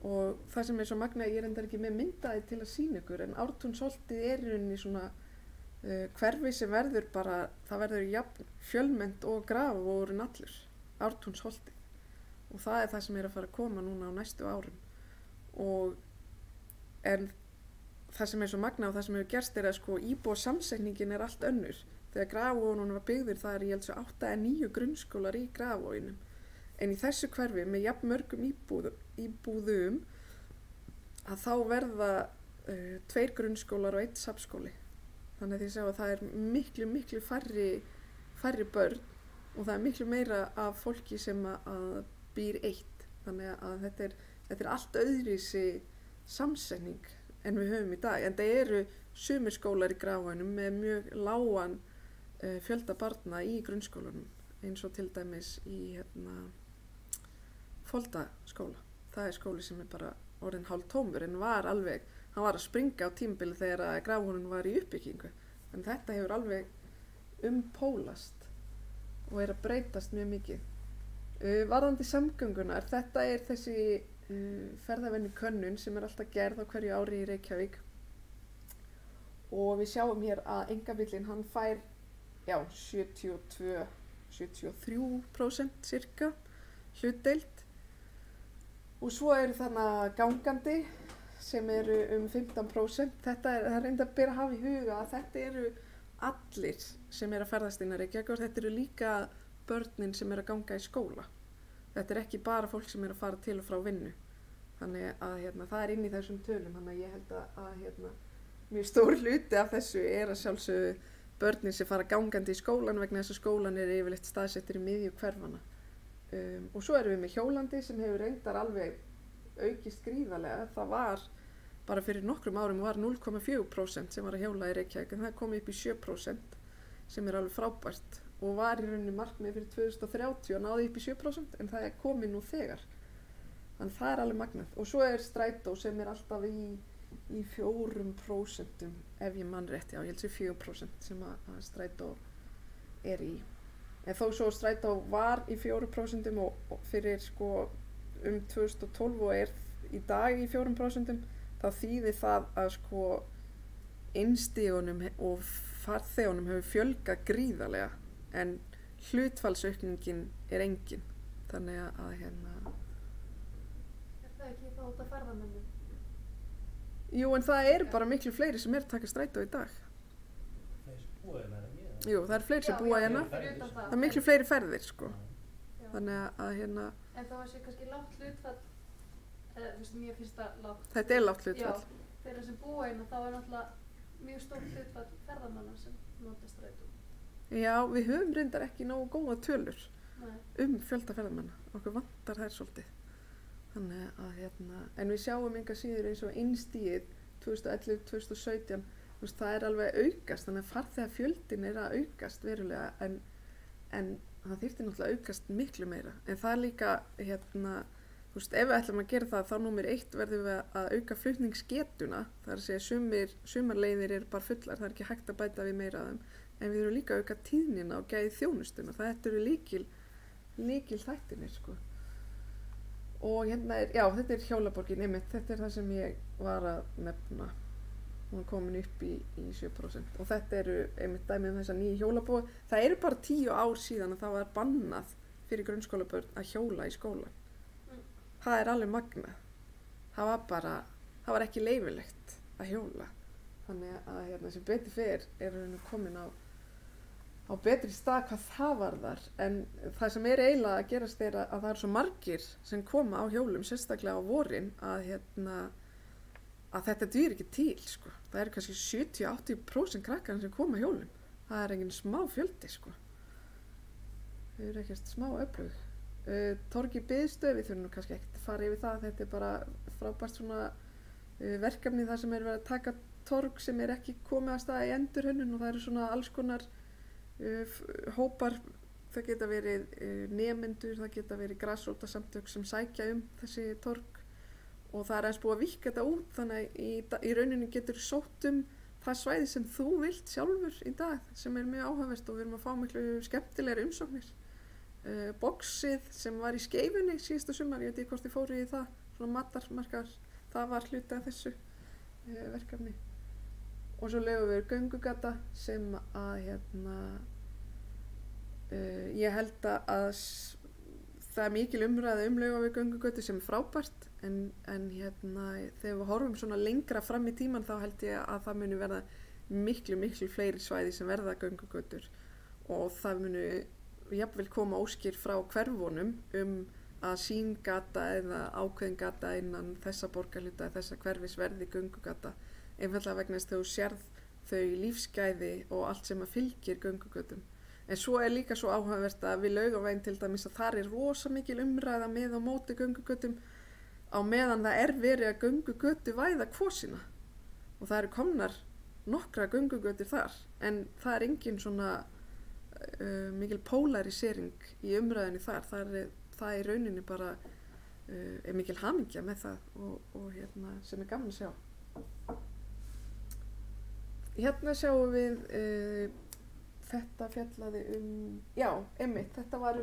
Og það sem er svo magnað, ég er endar ekki með myndaði til að sýna ykkur, en Ártúnsholtið er í rauninni svona hverfi sem verður bara, það verður jafn fjölmennt og Grafarvogurinn allur, Ártúnsholtið. Og það er það sem er að fara að koma núna á næstu árum. En það sem er svo magnað og það sem hefur gerst er að sko íbúasamsetningin er allt önnur. Þegar Grafarvogurinn var byggður, það er ég held svo 8 eða 9 grunnskólar í Grafarvoginum. En í þessu hverfi með jafn mörgum íbúðum að þá verða 2 grunnskólar og 1 safnskóli. Þannig að þið sjá að það er miklu færri börn og það er miklu meira af fólki sem að býr eitt. Þannig að þetta er allt öðruvísi samsetning en við höfum í dag. En það eru sumir skólar í Grafarvoginum með mjög lágan fjölda barna í grunnskólanum eins og til dæmis í Foldaskóla. Það er skóli sem er bara orðinn hálftómur en hann var að springa á tímabili þegar Grafarvogurinn var í uppbyggingu. En þetta hefur alveg pólast og er að breytast mjög mikið. Varðandi samgöngunar, þetta er þessi ferðavenju könnun sem er alltaf gerð á hverju ári í Reykjavík og við sjáum hér að einkabíllinn hann fær 73% cirka hlutdeild og svo eru þannig gangandi sem eru 15%. Það er reyndar að bera að hafa í huga að þetta eru allir sem eru að ferðast inn að Reykjavík og þetta eru líka börnin sem eru að ganga í skóla. Þetta er ekki bara fólk sem eru að fara til og frá vinnu. Þannig að það er inn í þessum tölum. Þannig að ég held að mjög stór hluti af þessu er að sjálfsögðu börnin sem fara gangandi í skólan vegna þess að skólan er yfirleitt staðsettur í miðju hverfana. Og svo erum við með hjólandi sem hefur reyndar alveg aukist gríðarlega. Það var bara fyrir nokkrum árum var 0,4% sem var að hjóla í Reykjavík en það kom upp í 7% sem er alveg frábært og var í rauninni markmið fyrir 2030 og náði upp í 7% en það er komið nú þegar. Þannig það er alveg magnað. Og svo er strætó sem er alltaf í 4% ef ég mann rétt, ég held sér 4% sem að strætó er í. En þó svo strætó var í 4% og fyrir sko 2012 og er í dag í 4%, þá þýðir það að sko innstígunum og farþegunum hefur fjölgað gríðarlega en hlutfallsaukningin er engin. Þannig að Er það ekki þá út af ferðamönnum? Jú, en það eru bara miklu fleiri sem að taka strætó í dag. Fleiri sem búa hérna en ég. Jú, það eru fleiri sem búa hérna. Það er miklu fleiri ferðir, sko. Já. Þannig að En þá er sér kannski lágt hlutfall, mér finnst það lágt. þetta er lágt hlutfall. Já, þeirra sem búa hérna þá er náttúrulega mjög stórt hlutfall ferðamanna sem nota strætó. Já, við höfum reyndar ekki nógu góða tölur Nei. fjölda ferðamanna. Okkur vantar þær svolítið. Þannig að en við sjáum enga síður eins og innstigið 2011-2017, það er alveg að aukast, þannig að farþegafjöldin er að aukast verulega en það þyrfti náttúrulega að aukast miklu meira. En það er líka, ef við ætlum að gera það, þá númer 1 verðum við að auka flutningsgetuna. Það er að segja sumarleiðir eru bara fullar, það er ekki hægt að bæta við meira af þeim. En við erum líka að auka tíðnina og gæði þjónustuna. Þetta eru líkil þættinir, sko. Og þetta er hjólaborgin einmitt, þetta er það sem ég var að nefna. Hún er komin upp í 7%. Og þetta eru einmitt dæmi þessa nýju hjólabúa. Það eru bara 10 ár síðan að það var bannað fyrir grunnskólabörn að hjóla í skólan. Mm. Það er alveg magnað. Það var ekki leyfilegt að hjóla. Þannig að hérna, sem betur fer erum við nú komin á betri stað hvað það varðar. En það sem er eiginlega að gerast er að það eru svo margir sem koma á hjólum, sérstaklega á vorin, að þetta dýr ekki til, sko. Það eru kannski 70-80% krakkar sem koma á hjólum. Það er engin smá fjöldi, sko. Þau eru ekkert smá öflug. Torg í biðstöð, við þurfum nú kannski ekkert að fara yfir það. Þetta er bara frábært svona verkefni þar sem er verið að taka torg sem er ekki komið að staða í endurhönnun og það eru svona alls konar hópar. Það geta verið nemendur, það geta verið grasrótarsamtök sem sækja þessi torg og það er aðeins búið að víkka þetta út, þannig að í rauninni getur sótt það svæði sem þú vilt sjálfur í dag, sem er mjög áhugavert og við erum að fá miklu skemmtilegri umsóknir. Boxið sem var í Skeifunni síðasta sumar, ég veit ekki hvort þið fóru í það, svona matarmarkar, það var hluti af þessu verkefni. Og svo lögum við göngugata sem að ég held að það er mikil umræða Laugaveg göngugötu sem er frábært en þegar við horfum svona lengra fram í tíman þá held ég að það muni verða miklu fleiri svæði sem verða göngugötur og það muni jafnvel koma óskir frá hverfunum að sín gata eða ákveðin gata innan þessa borgarhluta eða þessa hverfis verði göngugata einfaldlega vegna þess að þú sérð þau lífsgæði og allt sem að fylgir göngugötum. En svo er líka svo áhugavert að við Laugaveginn til dæmis að þar er rosa mikil umræða með og móti göngugötum á meðan það er verið að göngugötu væða Kvosina og það eru komnar nokkra göngugötur þar en það er engin svona mikil polarisering í umræðinni þar. Það er í rauninni bara er mikil hamingja með það og sem er gaman að sjá. Hérna sjáum við þetta fjallaði einmitt, þetta var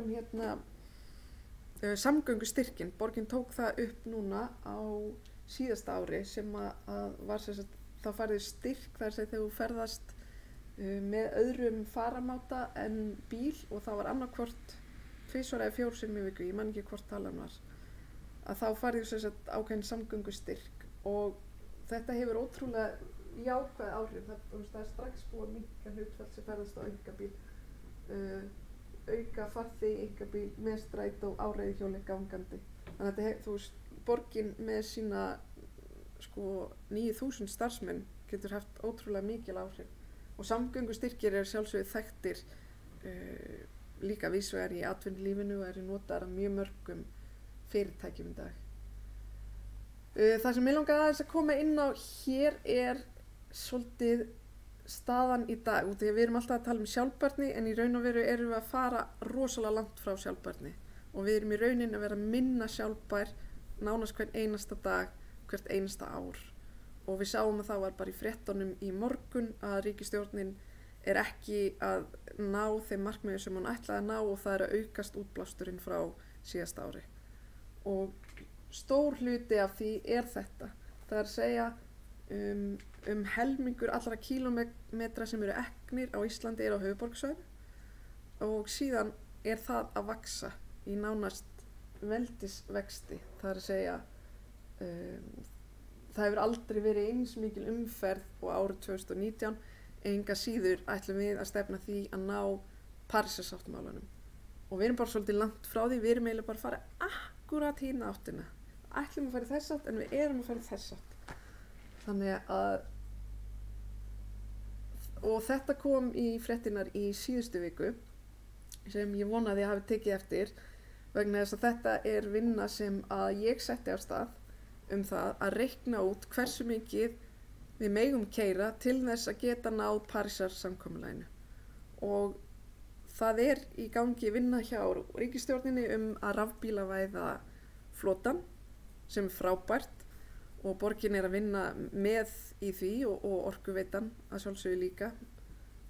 samgöngustyrkin. Borgin tók það upp núna á síðasta ári sem að var þá færði styrk þar sem þegar þú ferðast með öðrum faramáta en bíl og það var annarkvort 2 eða 4 sinnum í viku, ég man ekki hvort talan var, að þá færði ákveðin samgöngustyrk og þetta hefur ótrúlega jákvæð áhrif. Það er strax búið að minnka hlutfall sem ferðast á einkabíl, auka farþegi í einkabíl með strætó, áreiðhjóli, gangandi. Þannig að borgin með sína 9.000 starfsmenn getur haft ótrúlega mikil áhrif og samgöngustyrkir eru sjálfsögðu þekktir líka vísvegar í atvinnulífinu og eru notaðar af mjög mörgum fyrirtækjum í dag. Það sem ég langaði aðeins að koma inn á hér er svolítið staðan í dag, út af því að við erum alltaf að tala sjálfbærni en í raun og veru erum við að fara rosalega langt frá sjálfbærni og við erum í rauninni að vera minna sjálfbær nánast hvern einasta dag, hvert einasta ár og við sáum að það var bara í fréttunum í morgun að ríkisstjórnin er ekki að ná þeim markmiðum sem hún ætlaði að ná og það er að aukast útblásturinn frá síðasta ári og stór hluti af því er þetta. Það er að segja helmingur allra kílómetra sem eru eknir á Íslandi er á höfuðborgarsvæðinu og síðan er það að vaxa í nánast veldisvexti. Það er að segja það hefur aldrei verið eins mikil umferð og árið 2019 enga síður ætlum við að stefna því að ná Parísarsáttmálanum og við erum bara svolítið langt frá því, við erum eiginlega bara að fara akkúrat hína áttina. Ætlum að fara í þess átt en við erum að fara í þess átt. Þannig að og þetta kom í fréttinar í síðustu viku sem ég vonaði að hafi tekið eftir vegna þess að þetta er vinna sem að ég setti á stað það að reikna út hversu mikið við megum keyra til þess að geta náð Parísarsamkomulaginu og það er í gangi vinna hjá ríkisstjórninni að rafbílavæða flotann sem er frábært og borgin er að vinna með í því og Orkuveitan að sjálfsögðu líka.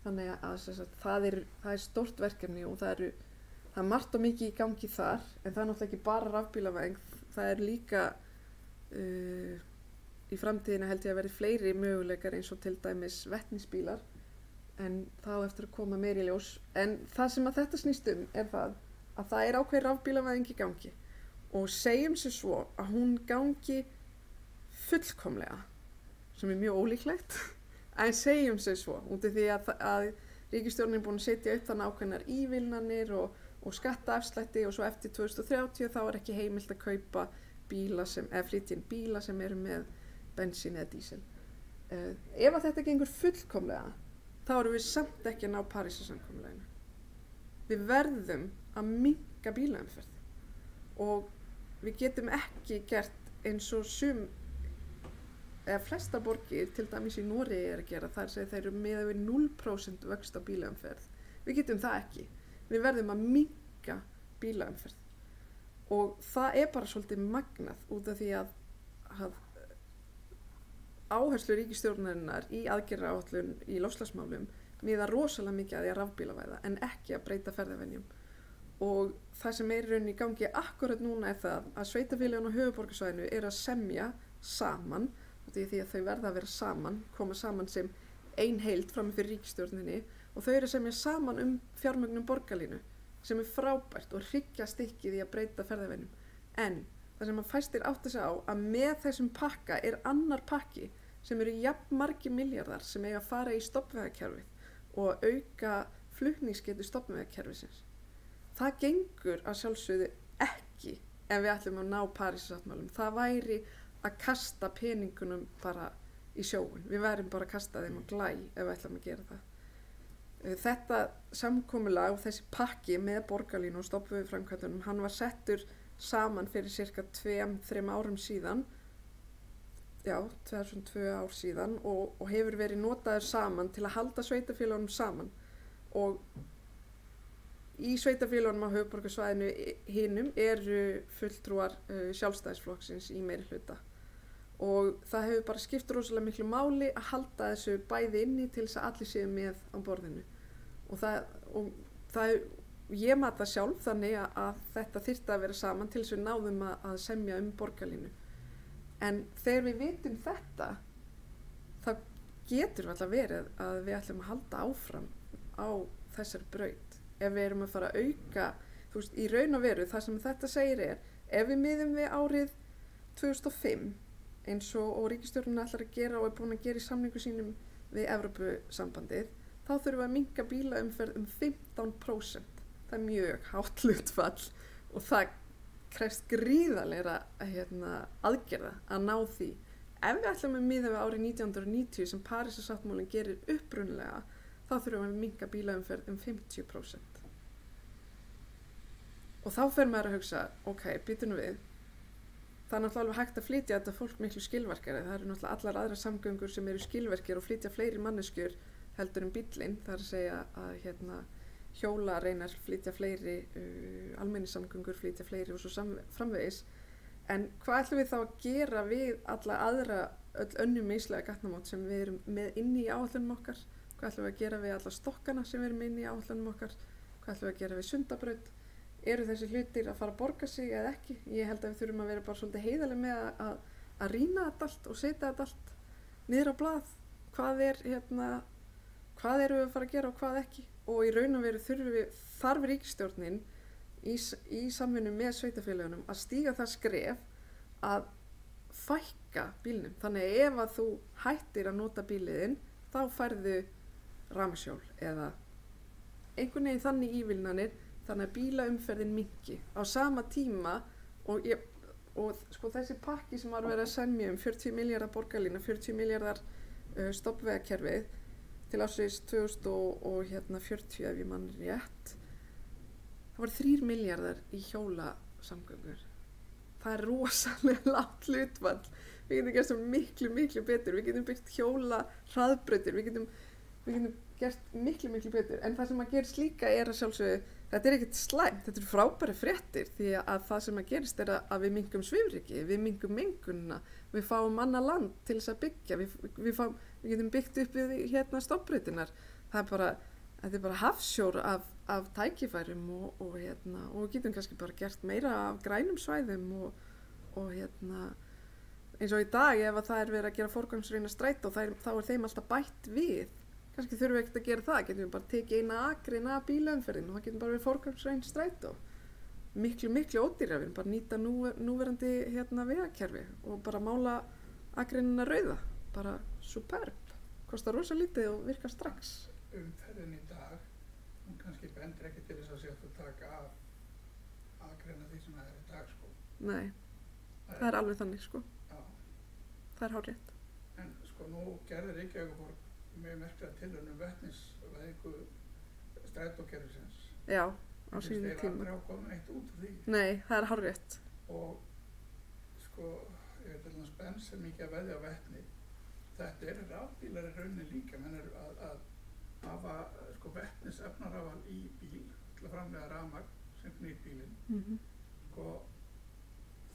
Þannig að það er stórt verkefni og það er margt og mikið í gangi þar en það er náttúrulega ekki bara rafbílavæðing, það er líka í framtíðina held ég að verði fleiri möguleikar eins og til dæmis vetnisbílar en þá eftir að koma meir í ljós. En það sem að þetta snýst er það að það er ákveð rafbílavæðing í gangi og segjum sér svo að hún gangi fullkomlega, sem er mjög ólíklegt, en segjum sér svo, út af því að ríkisstjórnin er búin að setja upp þannig ákveðnar ívilnanir og skattaafslætti og svo eftir 2030 þá er ekki heimilt að kaupa bíla eða flytja inn bíla sem eru með bensín eða dísil. Ef að þetta gengur fullkomlega, þá erum við samt ekki að ná Parísarsamkomulaginu. Við verðum að minnka bílaumferð og við getum ekki gert eins og eða flesta borgir, til dæmis í Noregi er að gera, þar segir þeir eru með yfir 0% vöxt á bílaumferð. Við getum það ekki. Við verðum að minnka bílaumferð og það er bara svolítið magnað út af því að áherslu ríkisstjórnarinnar í aðgerðaáætlun í loftslagsmálum miða rosalega mikið að því að rafbílavæða en ekki að breyta ferðavenjum. Og það sem er í rauninni í gangi akkurat núna er það að sveitarfélögin á höfuðborgarsvæðinu er að semja saman, því að þau verða að vera saman, koma saman sem ein heild fram fyrir ríkisstjórninni og þau eru að semja saman fjármögnun borgarlínu sem er frábært og hryggjastykkið í að breyta ferðavenjum. En það sem að fæstir átta sig á að með þessum pakka er annar pakki sem eru jafn margir milljarðar sem eiga að fara í stofnvegakerfið og auka flutningsgetu stofnvegakerfisins. Það gengur að sjálfsögðu ekki ef við ætlum að ná Parísarsáttmálanum. Það væri að kasta peningunum bara í sjóinn. Við værum bara að kasta þeim á glæ ef við ætlum að gera það. Þetta samkomulag og þessi pakki með borgarlínu og stofnvegaframkvæmdunum, hann var settur saman fyrir cirka 2-3 árum síðan, 2 ár síðan og hefur verið notaður saman til að halda sveitarfélögunum saman og í sveitarfélögunum á höfuðborgarsvæðinu hinum eru fulltrúar sjálfstæðisflokksins í meirihluta og það hefur bara skipt rosalega miklu máli að halda þessu bæði inni til þess að allir séu með á borðinu og ég mat það sjálf þannig að þetta þyrfti að vera saman til þess að við náðum að semja borgarlínu. En þegar við vitum þetta, þá getur alltaf verið að við ætlum að halda áfram á þessari braut. Ef við erum að fara að auka, þú veist, í raun og veru, það sem þetta segir ef við miðum við árið 2005, eins og ríkisstjórnin ætlar að gera og er búin að gera í samningu sínum við Evrópusambandið, þá þurfum við að minnka bílaumferð 15%. Það er mjög hátt hlutfall og það krefst gríðarlegra aðgerða að ná því. Ef við ætlum að miða við árið 1990 sem Parísarsáttmálinn gerir upprunalega, þá þurfum við að minnka bílaumferð 50%. Og þá fer maður að hugsa, ok, býtum við, það er náttúrulega alveg hægt að flytja þetta fólk miklu skilverkari. Það eru náttúrulega allar aðrar samgöngur sem eru skilverkir og flytja fleiri manneskjur heldur bíllinn. Það er að segja að hjóla reynar flytja fleiri, almenningssamgöngur flytja fleiri og svo framvegis. En hvað ætlum við þá að gera við alla aðra öll önnur mislega gatnamót sem við erum með inni í áætlunum okkar? Hvað ætlum við að gera við alla stokkana sem við erum inni í áætlunum okkar? Hvað ætlum við að gera við Sundabraut? Eru þessi hlutir að fara að borga sig eða ekki? Ég held að við þurfum að vera bara svolítið heiðarleg með að rýna þetta allt og setja þetta allt niður á blað. Hvað erum við að fara að gera og hvað ekki? Og í raun og veru þarf ríkisstjórnin í samvinnu með sveitarfélögunum að stíga það skref að fækka bílnum. Þannig að ef að þú hættir að nota bíliðinn, þá færðu rafmagnshjól eða einhvern veginn þannig ívilnanir þannig að bílaumferðin minnki. Á sama tíma og sko þessi pakki sem var verið að semja 40 milljarðar borgarlína, 40 milljarðar stofnvegakerfið til ársins 2040 ef ég man rétt. Það var 3 milljarðar í hjólasamgöngur. Það er rosalega lágt hlutfall. Við getum gert svo miklu betur. Við getum byggt hraðbrautir. Við getum gert miklu betur. En það sem að gerist líka er að sjálfsögðu, þetta er ekkert slæmt. Þetta eru frábæri fréttir því að það sem að gerist er að við minnkun svifryki, við minnkun mengunina, við fáum annað land til þess að byggja. Við getum byggt upp við stofnbrautinar. Þetta er bara hafsjór af tækifærum og við getum kannski bara gert meira af grænum svæðum og eins og í dag ef að það er verið að gera forgangsrýna strætó þá er þeim alltaf bætt við. Kannski þurfum við ekkert að gera það, getum við bara tekið eina akrein af bílaumferðin og það getum bara verið forgangsrýna strætó. miklu ódýrari. Við erum bara að nýta núverandi vegakerfi og bara mála akreinina rauða. Bara superb. Kostar rosa lítið og virkar strax. Umferðin í dag, hún kannski bendir ekki til þess að sé að taka af akreina því sem það er í dag, sko. Nei, það er alveg þannig, sko. Já. Það er hárrétt. En sko, nú gerði Reykjavíkurborg mjög merkilega tilraun vetnisvæðingu strætókerfisins. Já, á sínum Þeir tíma. aldrei ákváðu neitt út úr því. Nei, það er hárrétt. Og sko, ég veit til þess Benz er mikið að veðja á vetni. Þetta er rafbílar í rauninni líka, menn er að hafa sko vetnisefnarafal í bíl til að framleiða rafmagn sem knýr bílinn. Og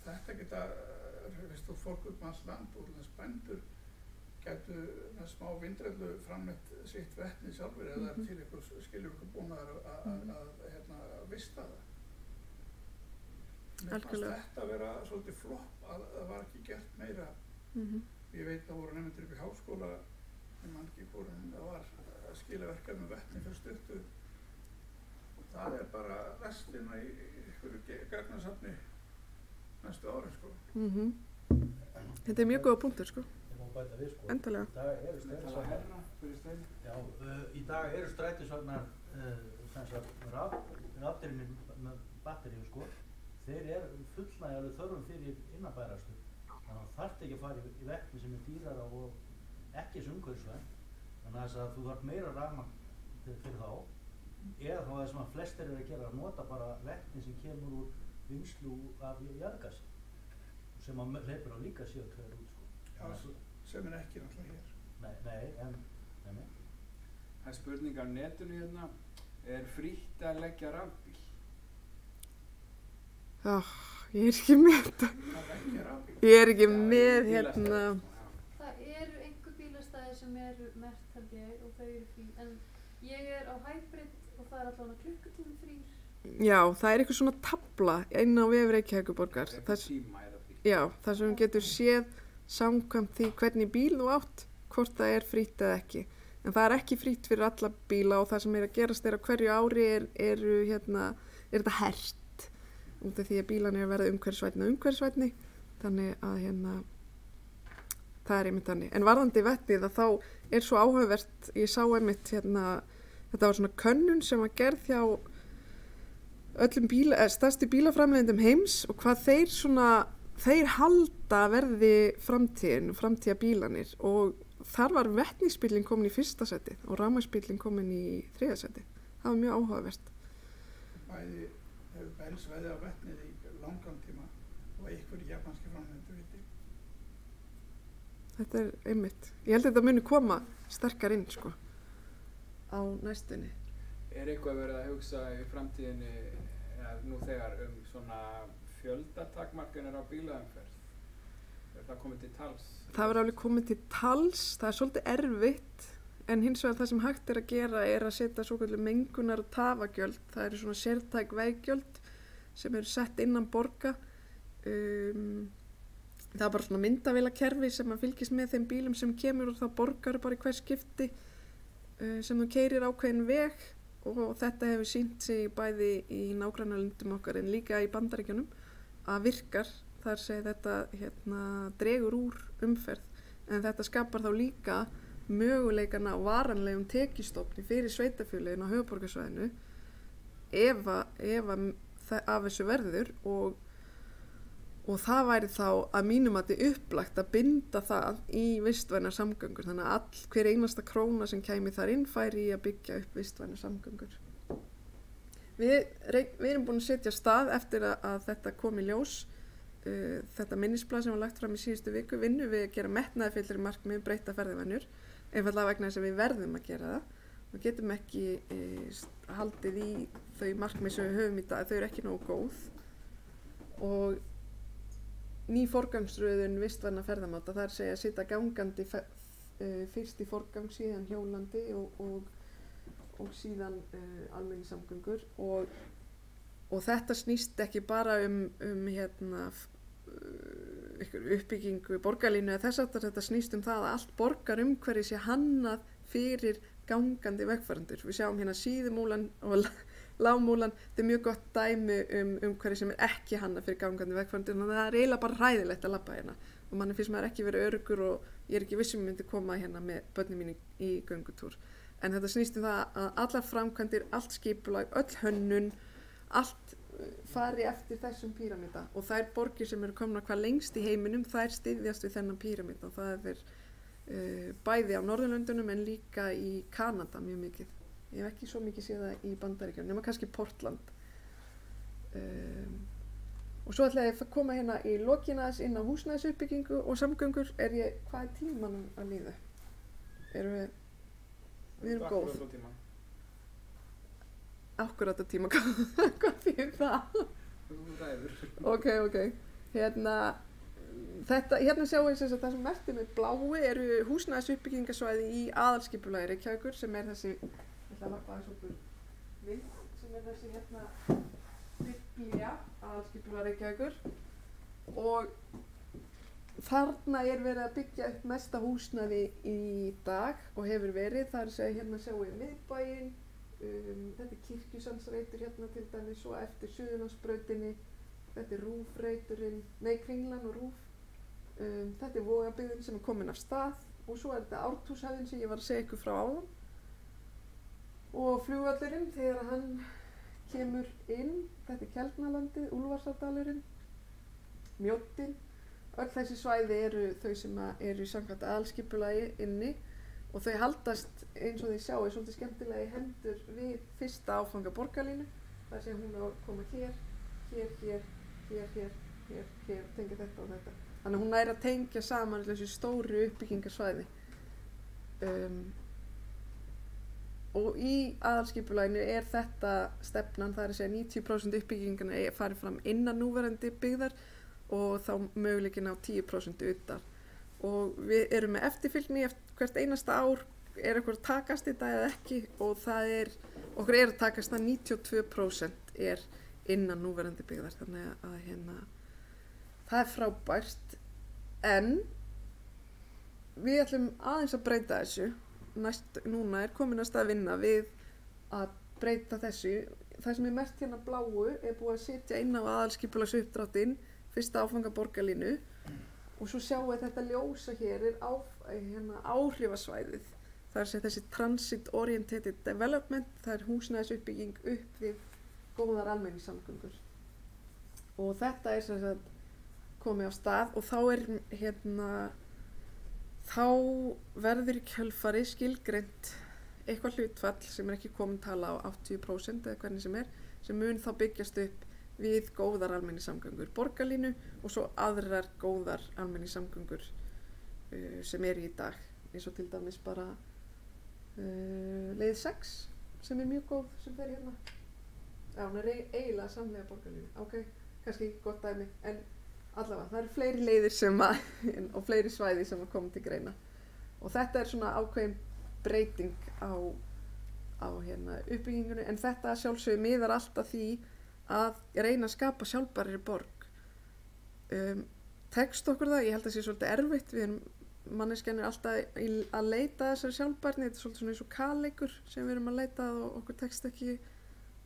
þetta geta, veist þú, fólk út með alls land og þess bændur gætu með smá vindrellu framleitt sitt vetni sjálfur eða til ykkur skilur búnaðar að vista það. Mér fannst þetta að vera svolítið flopp að það var ekki gert meira. Ég veit að voru nefndir upp í háskóla, ég man ekki hvorum það var að skila verkefni með vetni fyrir stuttu. Og það er bara restina í einhverju gagnasafni næstu ári, sko. Þetta er mjög góða punktur, sko. Ég má bæta við, sko. Endilega. Í dag eru strætisvagnar. Já, í dag eru strætisvagnar rafdrifnir með batteríu, sko. Þeir eru fullnægjanlega þörfum fyrir innanbærakstur. Þannig að þú þarft ekki að fara í vetni sem er dýrara og ekki þessu umhverfisvæn. Þannig að þú þarft meira rafmagn fyrir þá. Eða þá það sem að flestir eru að gera, að nota bara vetni sem kemur úr vinnslu af jarðgasi. Sem að hleypur á líka CO2 út, sko. Já, sem er ekki náttúrulega hér. Nei. Það er spurning á netinu hérna. Er frítt að leggja rafbíl? Já, ég er ekki með þetta. Ég er ekki með hérna. Það eru einhver bílastæði sem eru merkt, held ég, og þau eru frí. En ég er á hybrid og það er allavega klukkutími frýr. Já, það er eitthvað svona tafla inn á vef Reykjavíkurborgar. Já, það sem getur séð samkvæmt því hvernig bíl þú átt, hvort það er frítt eða ekki. En það er ekki frítt fyrir alla bíla og það sem er að gerast er að hverju ári er þetta hert. Út af því að bílan er að verða umhverfisvænni, þannig að það er einmitt þannig. En varðandi vetnið að þá er svo áhugavert, ég sá einmitt þetta var svona könnun sem var gerð hjá öllum stærstu bílaframleiðendum heims og hvað þeir halda verði framtíðabílanir og þar var vetnisbílinn komin í fyrsta sæti og rafmagnsbílinn komin í þriðja sæti. Það var mjög áhugavert. Bæði hefur Benz veðið á vetnið í langan tíma og einhverju japanski framleiðendur viti. Þetta er einmitt. Ég held að þetta muni koma sterkar inn, sko, á næstunni. Er eitthvað verið að hugsa í framtíðinni, nú þegar, svona fjöldatakmarkanir á bílaumferð? Er það komið til tals? Það verður alveg komið til tals. Það er svolítið erfitt. En hins vegar það sem hægt er að gera er að setja svoköldu mengunar- og tafagjöld. Það eru svona sértæk veggjöld sem eru sett innan borga. Það er bara svona myndavélakerfi sem að fylgist með þeim bílum sem kemur og það borgar bara í hver skipti sem þú keyrir ákveðin veg og þetta hefur sýnt sig bæði í nágrannalöndum okkar en líka í Bandaríkjunum að virkar. Þar segir þetta dregur úr umferð en þetta skapar þá líka möguleikana á varanlegum tekjustofni fyrir sveitarfélögin á höfuðborgarsvæðinu ef af þessu verður og það væri þá að mínum að þetta upplagt að binda það í vistvænar samgöngur þannig að hver einasta króna sem kæmi þar inn færi í að byggja upp vistvænar samgöngur. Við erum búin að setja stað eftir að þetta kom í ljós. Þetta minnisblað sem var lagt fram í síðustu viku vinnu við að gera metnaðarfyllri markmið breyta ferðavenjur einfaldlega vegna þess að við verðum að gera það. Við getum ekki haldið í þau markmið sem við höfum í dag, þau eru ekki nógu góð og ný forgangsröðun vistvæna ferðamáta, það er að segja að sitja gangandi fyrst í forgang, síðan hjólandi og síðan almenningssamgöngur og þetta snýst ekki bara uppbyggingu borgarlínu eða þess aftar, þetta snýst það að allt borgarumhverfi sé hannað fyrir gangandi vegfarendur. Við sjáum hérna Síðumúlan og Lágmúlan, þetta er mjög gott dæmi hverju sem er ekki hannað fyrir gangandi vegfarendur, þannig að það er eiginlega bara hræðilegt að labba hérna og manni finnst maður ekki verið öruggur og ég er ekki vissum myndi koma hérna með börnin mín í göngutúr. En þetta snýst það að allar framkvæmdir, allt skipulag, öll hönnun, allt fari eftir þessum píramída og þær borgir sem eru komna hvað lengst í heiminum, þær styðjast við þennan píramída og það er bæði á Norðurlöndunum en líka í Kanada mjög mikið. Ég hef ekki svo mikið séð það í Bandaríkjunum, nema kannski Portland. Og svo ætla ég að koma hérna í lokina þess inn á húsnæðisuppbyggingu og samgöngur. Hvað er tímanum að líða? Við erum góð. Akkurát á tíma, hvað þýðir það? Þú ræður. Ok. Hérna sjáum við þess að það sem merkti með bláu eru húsnæðisuppbyggingasvæði í aðalskipulagi Reykjavíkur sem er þessi, ég ætla að lappa aðeins okkur mynd, sem er þessi hérna biblía aðalskipulagi Reykjavíkur og þarna er verið að byggja upp mesta húsnæði í dag og hefur verið, það er að segja hérna sjáum við miðbæinn, þetta er Kirkjusandsreitur hérna til dæmis og eftir Suðurlandsbrautinni, þetta er Rúfreiturinn, Kringlan og Rúf, þetta er Vogabyggðin sem er komin af stað og svo er þetta Ártúnshöfðin sem ég var að segja ykkur frá áðan og flugvöllurinn þegar hann kemur inn, þetta er Keldnalandið, Úlfarsárdalurinn, Mjóddin, öll þessi svæði eru þau sem eru í samkvæmt aðalskipulagi inni og þau haldast eins og þið sjáu svolítið skemmtilega í hendur við fyrsta áfanga borgarlínu, þar sem hún á að koma hér, tengja þetta og þetta. Þannig að hún er að tengja saman þessi stóru uppbyggingarsvæði. Og í aðalskipulaginu er þetta stefnan, það er að segja 90% uppbyggingarna farið fram innan núverandi byggðar og þá möguleikin á 10% utan. Og við erum með eftirfylgni hvert einasta ár er eitthvað að takast þetta eða ekki og okkur er að takast það 92% er innan núverandi byggðar þannig að hérna það er frábært en við ætlum aðeins að breyta þessu núna er komin að stað vinna við að breyta þessu það sem er merkt hérna bláu er búið að setja inn á aðalskipulagsuppdráttinn fyrsta áfanga borgarlínu og svo sjáum við þetta ljósa hér er áhrifasvæðið það er að segja þessi transit oriented development það er húsnæðisuppbygging upp við góðar almenningssamgöngur og þetta er sem sagt komið á stað og þá er þá verður í kjölfari skilgreint eitthvað hlutfall sem er ekki komin tala á 80% eða hvernig sem mun þá byggjast upp við góðar almenningssamgöngur borgarlínu og svo aðrar góðar almenningssamgöngur sem eru í dag eins og til dæmis bara leið 6 sem er mjög góð sem fer hérna já, hún er eiginlega samlega borgarlínu ok, kannski gott dæmi en allavega, það eru fleiri leiðir og fleiri svæði sem að koma til greina og þetta er svona ákveðin breyting á uppbyggingunni en þetta sjálfsögðu miðar alltaf því að reyna að skapa sjálfbærari borg tekst okkur það, ég held að það sé svolítið erfitt manneskjan er alltaf að leita þessari sjálfbærni, þetta er svolítið svona eins og kalleikur sem við erum að leita og okkur tekst ekki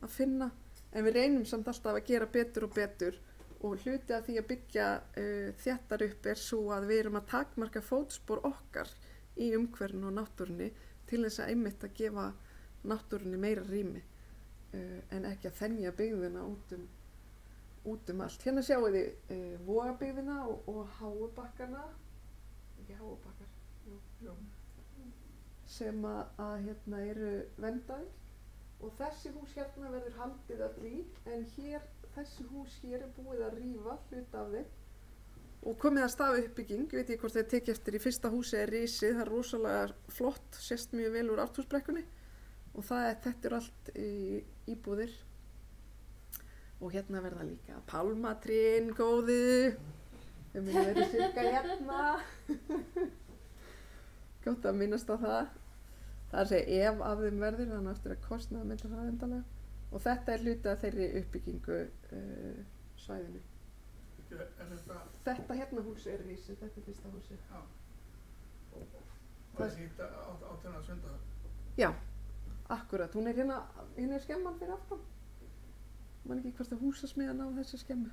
að finna en við reynum samt alltaf að gera betur og betur og hluti af því að byggja þéttar upp er svo að við erum að takmarka fótspor okkar í umhverfinu og náttúrunni til þess að einmitt að gefa náttúrunni meira rými en ekki að þenja byggðina út allt. Hérna sjáum við Vogabyggðina og Háubakkana, ekki Háubakkar, sem að hérna eru verndaðir og þessi hús hérna verður haldið öll í en þessi hús hér er búið að rífa hluta af þeim og komið að stafa uppbygging, ég veit ekki hvort þið tekið eftir í fyrsta húsi er risið, það er rosalega flott, sést mjög vel úr Ártúnsbrekkunni og þetta er allt íbúðir og hérna verða líka pálmatrén góðu þau munu verið cirka hérna gott að minnast á það það er að segja ef af þeim verður þannig eftir að kostnaða mynda það endalega og þetta er hluti af þeirri uppbyggingu svæðinu þetta hérna hús er risið, þetta er fyrsta húsi og þessi áttina að sunda já Akkurat, hún er hérna skemman fyrir aftan. man ekki hvort að Húsasmiðjan á þessi skemmu.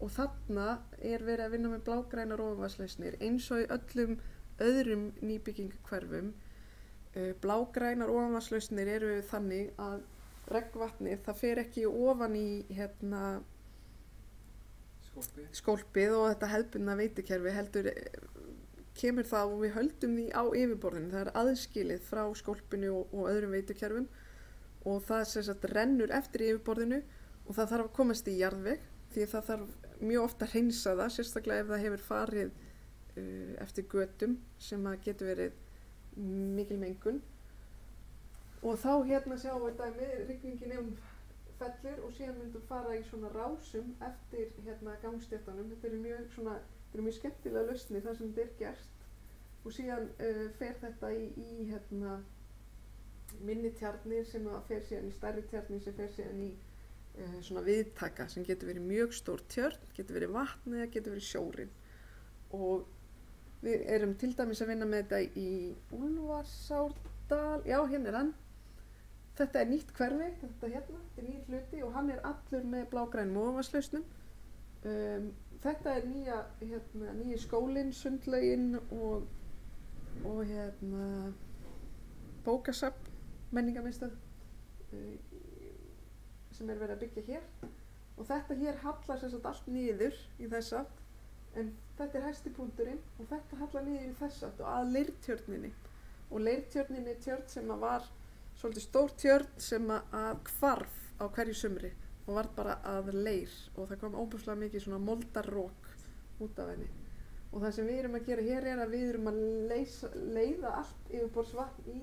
Og þarna er verið að vinna með blágrænar ofanvatnslausnir eins og í öllum öðrum nýbyggingahverfum. Blágrænar ofanvatnslausnir eru þannig að regnvatnið það fer ekki ofan í skólpið og þetta hefðbundna veitukerfi heldur kemur það og við höldum því á yfirborðinu. Það er aðskilið frá skólpinu og öðrum veitukerfum og það sem sagt rennur eftir yfirborðinu og það þarf að komast í jarðveg því það þarf mjög ofta að hreinsa það, sérstaklega ef það hefur farið eftir götum sem að getur verið mikil mengun. Og þá sjáum við dæmi, rigningin fellur og síðan myndum fara í svona rásum eftir gangstéttunum. Þetta eru mjög skemmtilega lausnir þar sem þetta er gert og síðan fer þetta í minni tjarnir sem fer síðan í stærri tjarnir sem fer síðan í svona viðtaka sem getur verið mjög stór tjörn, getur verið vatn eða getur verið sjórinn. Og við erum til dæmis að vinna með þetta í Úlfarsárdal, já hérna er hann. Þetta er nýtt hverfi, þetta er nýr hluti og hann er allur með blágrænum ofanvatnslausnum. Þetta er nýji skólinn, sundlaugin og bókasafn, menningarmiðstöð sem er verið að byggja hér. Og þetta hér hallar sem sagt allt niður í þessa átt, en þetta er hæsti punkturinn og þetta hallar niður í þessa átt og að leirtjörninni. Og leirtjörninni er tjörn sem var svolítið stór tjörn sem að hvarf á hverju sumri og var bara að leir og það kom óbúslega mikið svona moldarrók út af henni. Og það sem við erum að gera hér er að við erum að leiða allt yfirborðsvatn í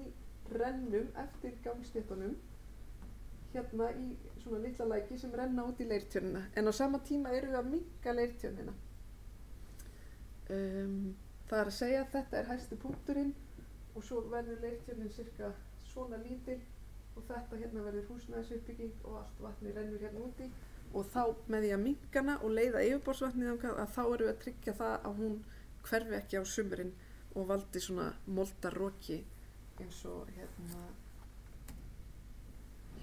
rennum eftir gangstéttunum hérna í svona litla læki sem renna út í leirtjörnina. En á sama tíma erum við að minnka leirtjörnina. Það er að segja að þetta er hæsti punkturinn og svo verður leirtjörnin cirka svona lítil og þetta hérna verður húsnæðisuppbygging og allt vatni rennur hérna úti og þá með því að minnka hana og leiða yfirborðsvatnið þangað að þá erum við að tryggja það að hún hverfi ekki á sumrin og valdi svona moldarroki eins og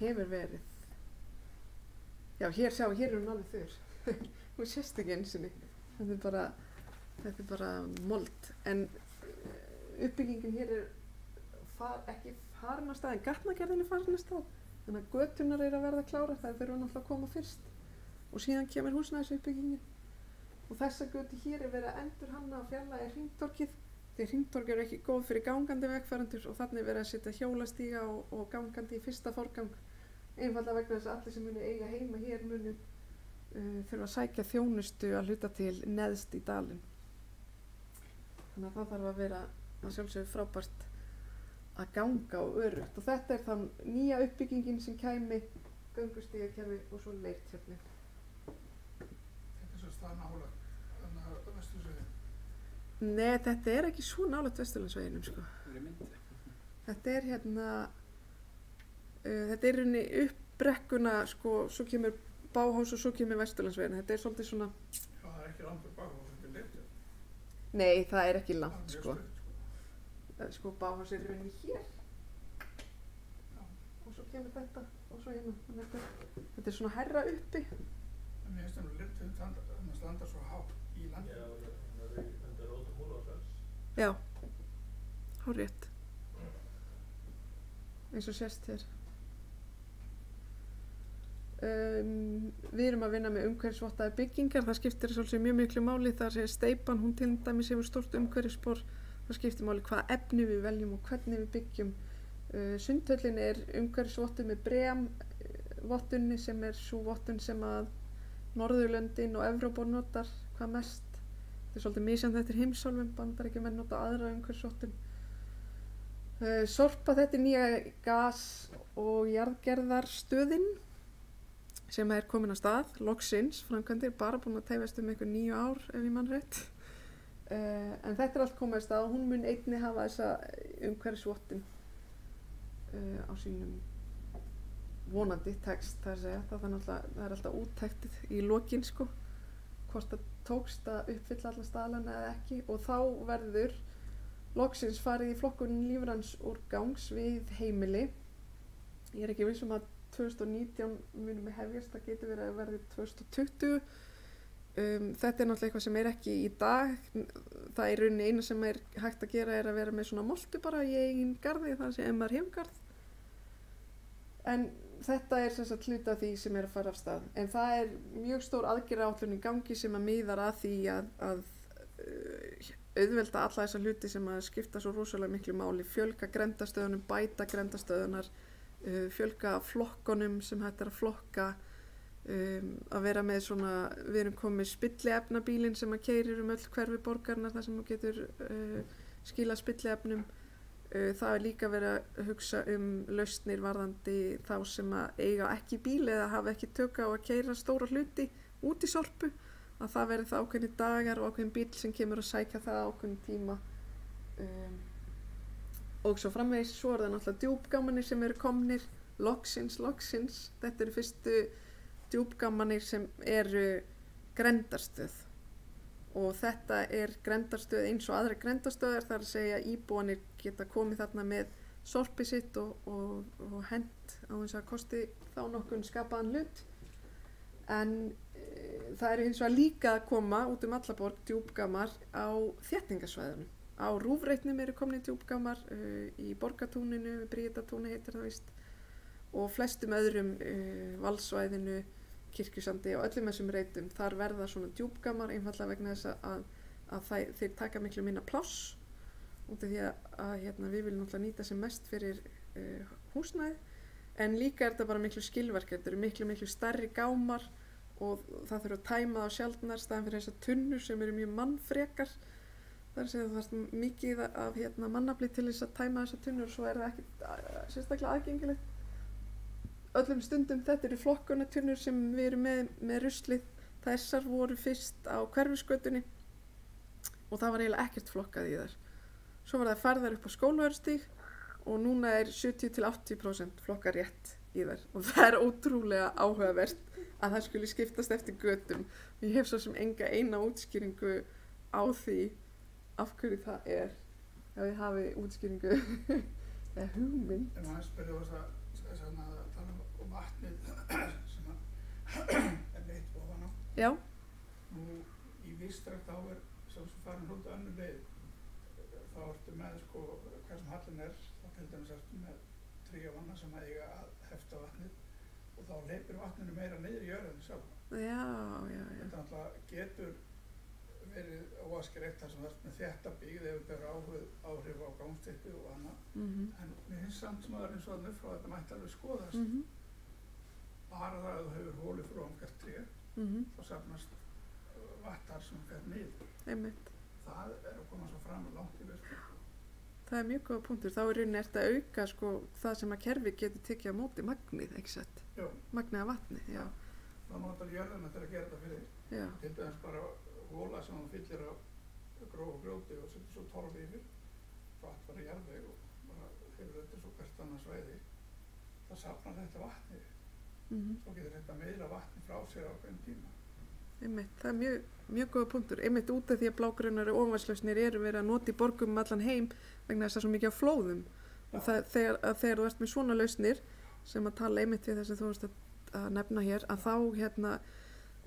hefur verið. Já, hér er hún alveg þurr. Hún sést ekki einu sinni. Þetta er bara mold. En uppbyggingin hér er ekki farin af stað, en gatnagerðin er farin af stað. Þannig að götunar eru að verða klárar, það þurfa náttúrulega að koma fyrst. Og síðan kemur húsnæðisuppbyggingin. Og þessa götu hér er verið að endurhanna að fjarlægja hringtorkið. Því hringtork eru ekki góð fyrir gangandi vegfarendur og þannig er verið að setja hjólastíga og gangandi í fyrsta forgang. Einfallega vegna þess að allir sem munu eiga heima hér munu þurfa að sækja þjónustu að hluta til neðst í dalinn. Þannig að það þarf að vera að sjálfsögðu frábært að ganga og öruggt. Og þetta er þann nýja uppbyggingin sem kæmi, göngustígakerfi og svo leirtjörnin. Þetta er svo stað nálægt, þannig að Vesturlandsveginn. Nei, þetta er ekki svo nálægt Vesturlandsveginum, sko. Það er myndi. Þetta er þetta er inni upp brekkuna, sko, svo kemur Bauhaus og svo kemur Vesturlandsveginn. Þetta er svolítið svona... Já, það er ekki langt úr Bauhaus upp í leirtjörn. Nei, það er ekki langt, Það er sko. mjög stutt, Sko, Bauhaus er inni hér. Já. Og svo kemur þetta og svo hérna. Þetta er svona hærra uppi. En mér finnst leirtjörn þannig að standa svo hátt í landinu. Þetta er óta Múlafarsfells. Já, hárrétt. Eins og sést hér. Við erum að vinna með umhverfisvottaðar byggingar, það skiptir svolítið mjög miklu máli, þar sé steypan, hún til dæmis hefur stórt umhverfisspor, það skiptir máli hvaða efni við veljum og hvernig við byggjum. Sundhöllin er umhverfisvottuð með BREEAM-vottunni sem er sú vottun sem að Norðurlöndin og Evrópa notar hvað mest. Þetta er svolítið misjafnt eftir heimsálfum, Bandaríkjamenn nota aðra umhverfisvottun. Sorpa, þetta er nýja gas- og jarðgerðarstöðin sem er komin á stað, loksins, framkvæmdir, bara búin að tefjast einhver 9 ár ef ég mann rétt. En þetta er allt komið á stað og hún mun einnig hafa þessa umhverfisvottun á sínum vonandi text, það er að segja. Það er alltaf úttektið í lokin, sko, hvort það tókst að uppfylla alla staðlana eða ekki og þá verður loksins farið í flokkun lífræns úrgangs við heimili Ég er ekki viss að 2019 munum við hefjast, það getur verið að verði 2020. Þetta er náttúrulega eitthvað sem er ekki í dag. Það er rauninni eina sem er hægt að gera er að vera með svona moltu bara í eigin garði, það sé ef maður hefur garð. En þetta er sem sagt hluti af því sem er að fara af stað. En það er mjög stór aðgerðaáætlun í gangi sem að miðar að því að auðvelda alla þessa hluti sem að skipta svo rosalega miklu máli, fjölga grenndarstöðunum, bæta grenndarstöðunar, fjölga flokkunum sem hægt er að flokka, að vera með svona, við erum komið spilliefnabílinn sem að keyrir öll hverfi borgarinnar þar sem þú getur skilað spilliefnum. Það er líka verið að hugsa lausnir varðandi þá sem að eiga ekki bíl eða hafa ekki tök á að keyra stóra hluti út í sorpu, að það verði það ákveðni dagar og ákveðin bíl sem kemur að sækja það ákveðin tíma. Og svo framvegis, svo er það náttúrulega djúpgámanir sem eru komnir, loksins, þetta eru fyrstu djúpgámanir sem eru grendarstöð. Og þetta er grendarstöð eins og aðra grendarstöðar, þar að segja íbúanir geta komið þarna með sorpið sitt og hent á þess að kosti þá nokkurn skapaðan hlut. En það eru hins vegar líka að koma út alla borg djúpgámar á þéttingasvæðunum. Á Rúfreitnum eru komnir djúpgámar, í Borgatúninu, Bríðatúni heitir það víst, og flestum öðrum Valsvæðinu, Kirkjusandi og öllum þessum reitum. Þar verða svona djúpgámar einfallega vegna þess að þeir taka miklu minna pláss, út af því að við viljum náttúrulega nýta sem mest fyrir húsnæði, en líka er þetta bara miklu skilverk, þetta eru miklu stærri gámar og það þurfa að tæma það á sjaldnar staðan fyrir þessar tunnur sem eru mjög mannfrekar. Það er að segja að það þarf mikið af mannafli til þess að tæma þessar tunnur og svo er það ekki sérstaklega aðgengilegt. Öllum stundum þetta eru flokkunartunnur sem við erum með ruslið. Þessar voru fyrst á Hverfisgötunni og það var eiginlega ekkert flokkað í þær. Svo var það færðar upp á Skólavörðustíg og núna er 70–80% flokkað rétt í þær og það er ótrúlega áhugavert að það skuli skiptast eftir götum. Ég hef svo sem enga eina útskýringu á því af hverju það er, ef ég hafi útskýringu eða hugmynd. En maður spyrði þess að tala um vatnið sem er leitt ofan á. Já. Nú í vístrækt þá er sem farin út önnur leið. Þá ertu með hver sem hallin er, þá til dæmis ertu með tríavanna sem eiga að hefta vatnið og þá leipir vatninu meira niður í jörðinni sjálf. Já. Þetta náttúrulega getur verið óaskreitt þar sem það er með þétta byggð ef þetta eru áhrif á gangstétti og annað. En mér finnst samt sem aðeins svo að upp frá þetta mætti alveg skoðast. Bara það að þú hefur hóli frá umhverf tré, þá safnast vatnar sem fer niður. Einmitt. Það er að koma svo fram langt í vestu. Það er mjög góða punktur. Þá er rauninni eftir að auka það sem að kerfi getur tekið á móti magnið, ekki satt? Já. Magnið af vatni, já. Þá notar jörðina til að gera þetta fyrir. Já. Til dæmis bara hóla sem hún fyllir á grófu grjóti og setur svo torf yfir, vatn bara í jarðveg og bara hefur þetta svo hvert annað svæði. Það safnar þetta vatni. Svo getur þetta meira vatni frá sér á hvern tíma. Einmitt, það er mjög góða punktur. Einmitt út af því að blágrunnar og ofanvatnslausnir eru verið að nota í borgum allan heim vegna þess að svo mikið af flóðum. Og þegar þú ert með svona lausnir sem að tala einmitt við þess að þú veist að nefna hér, að þá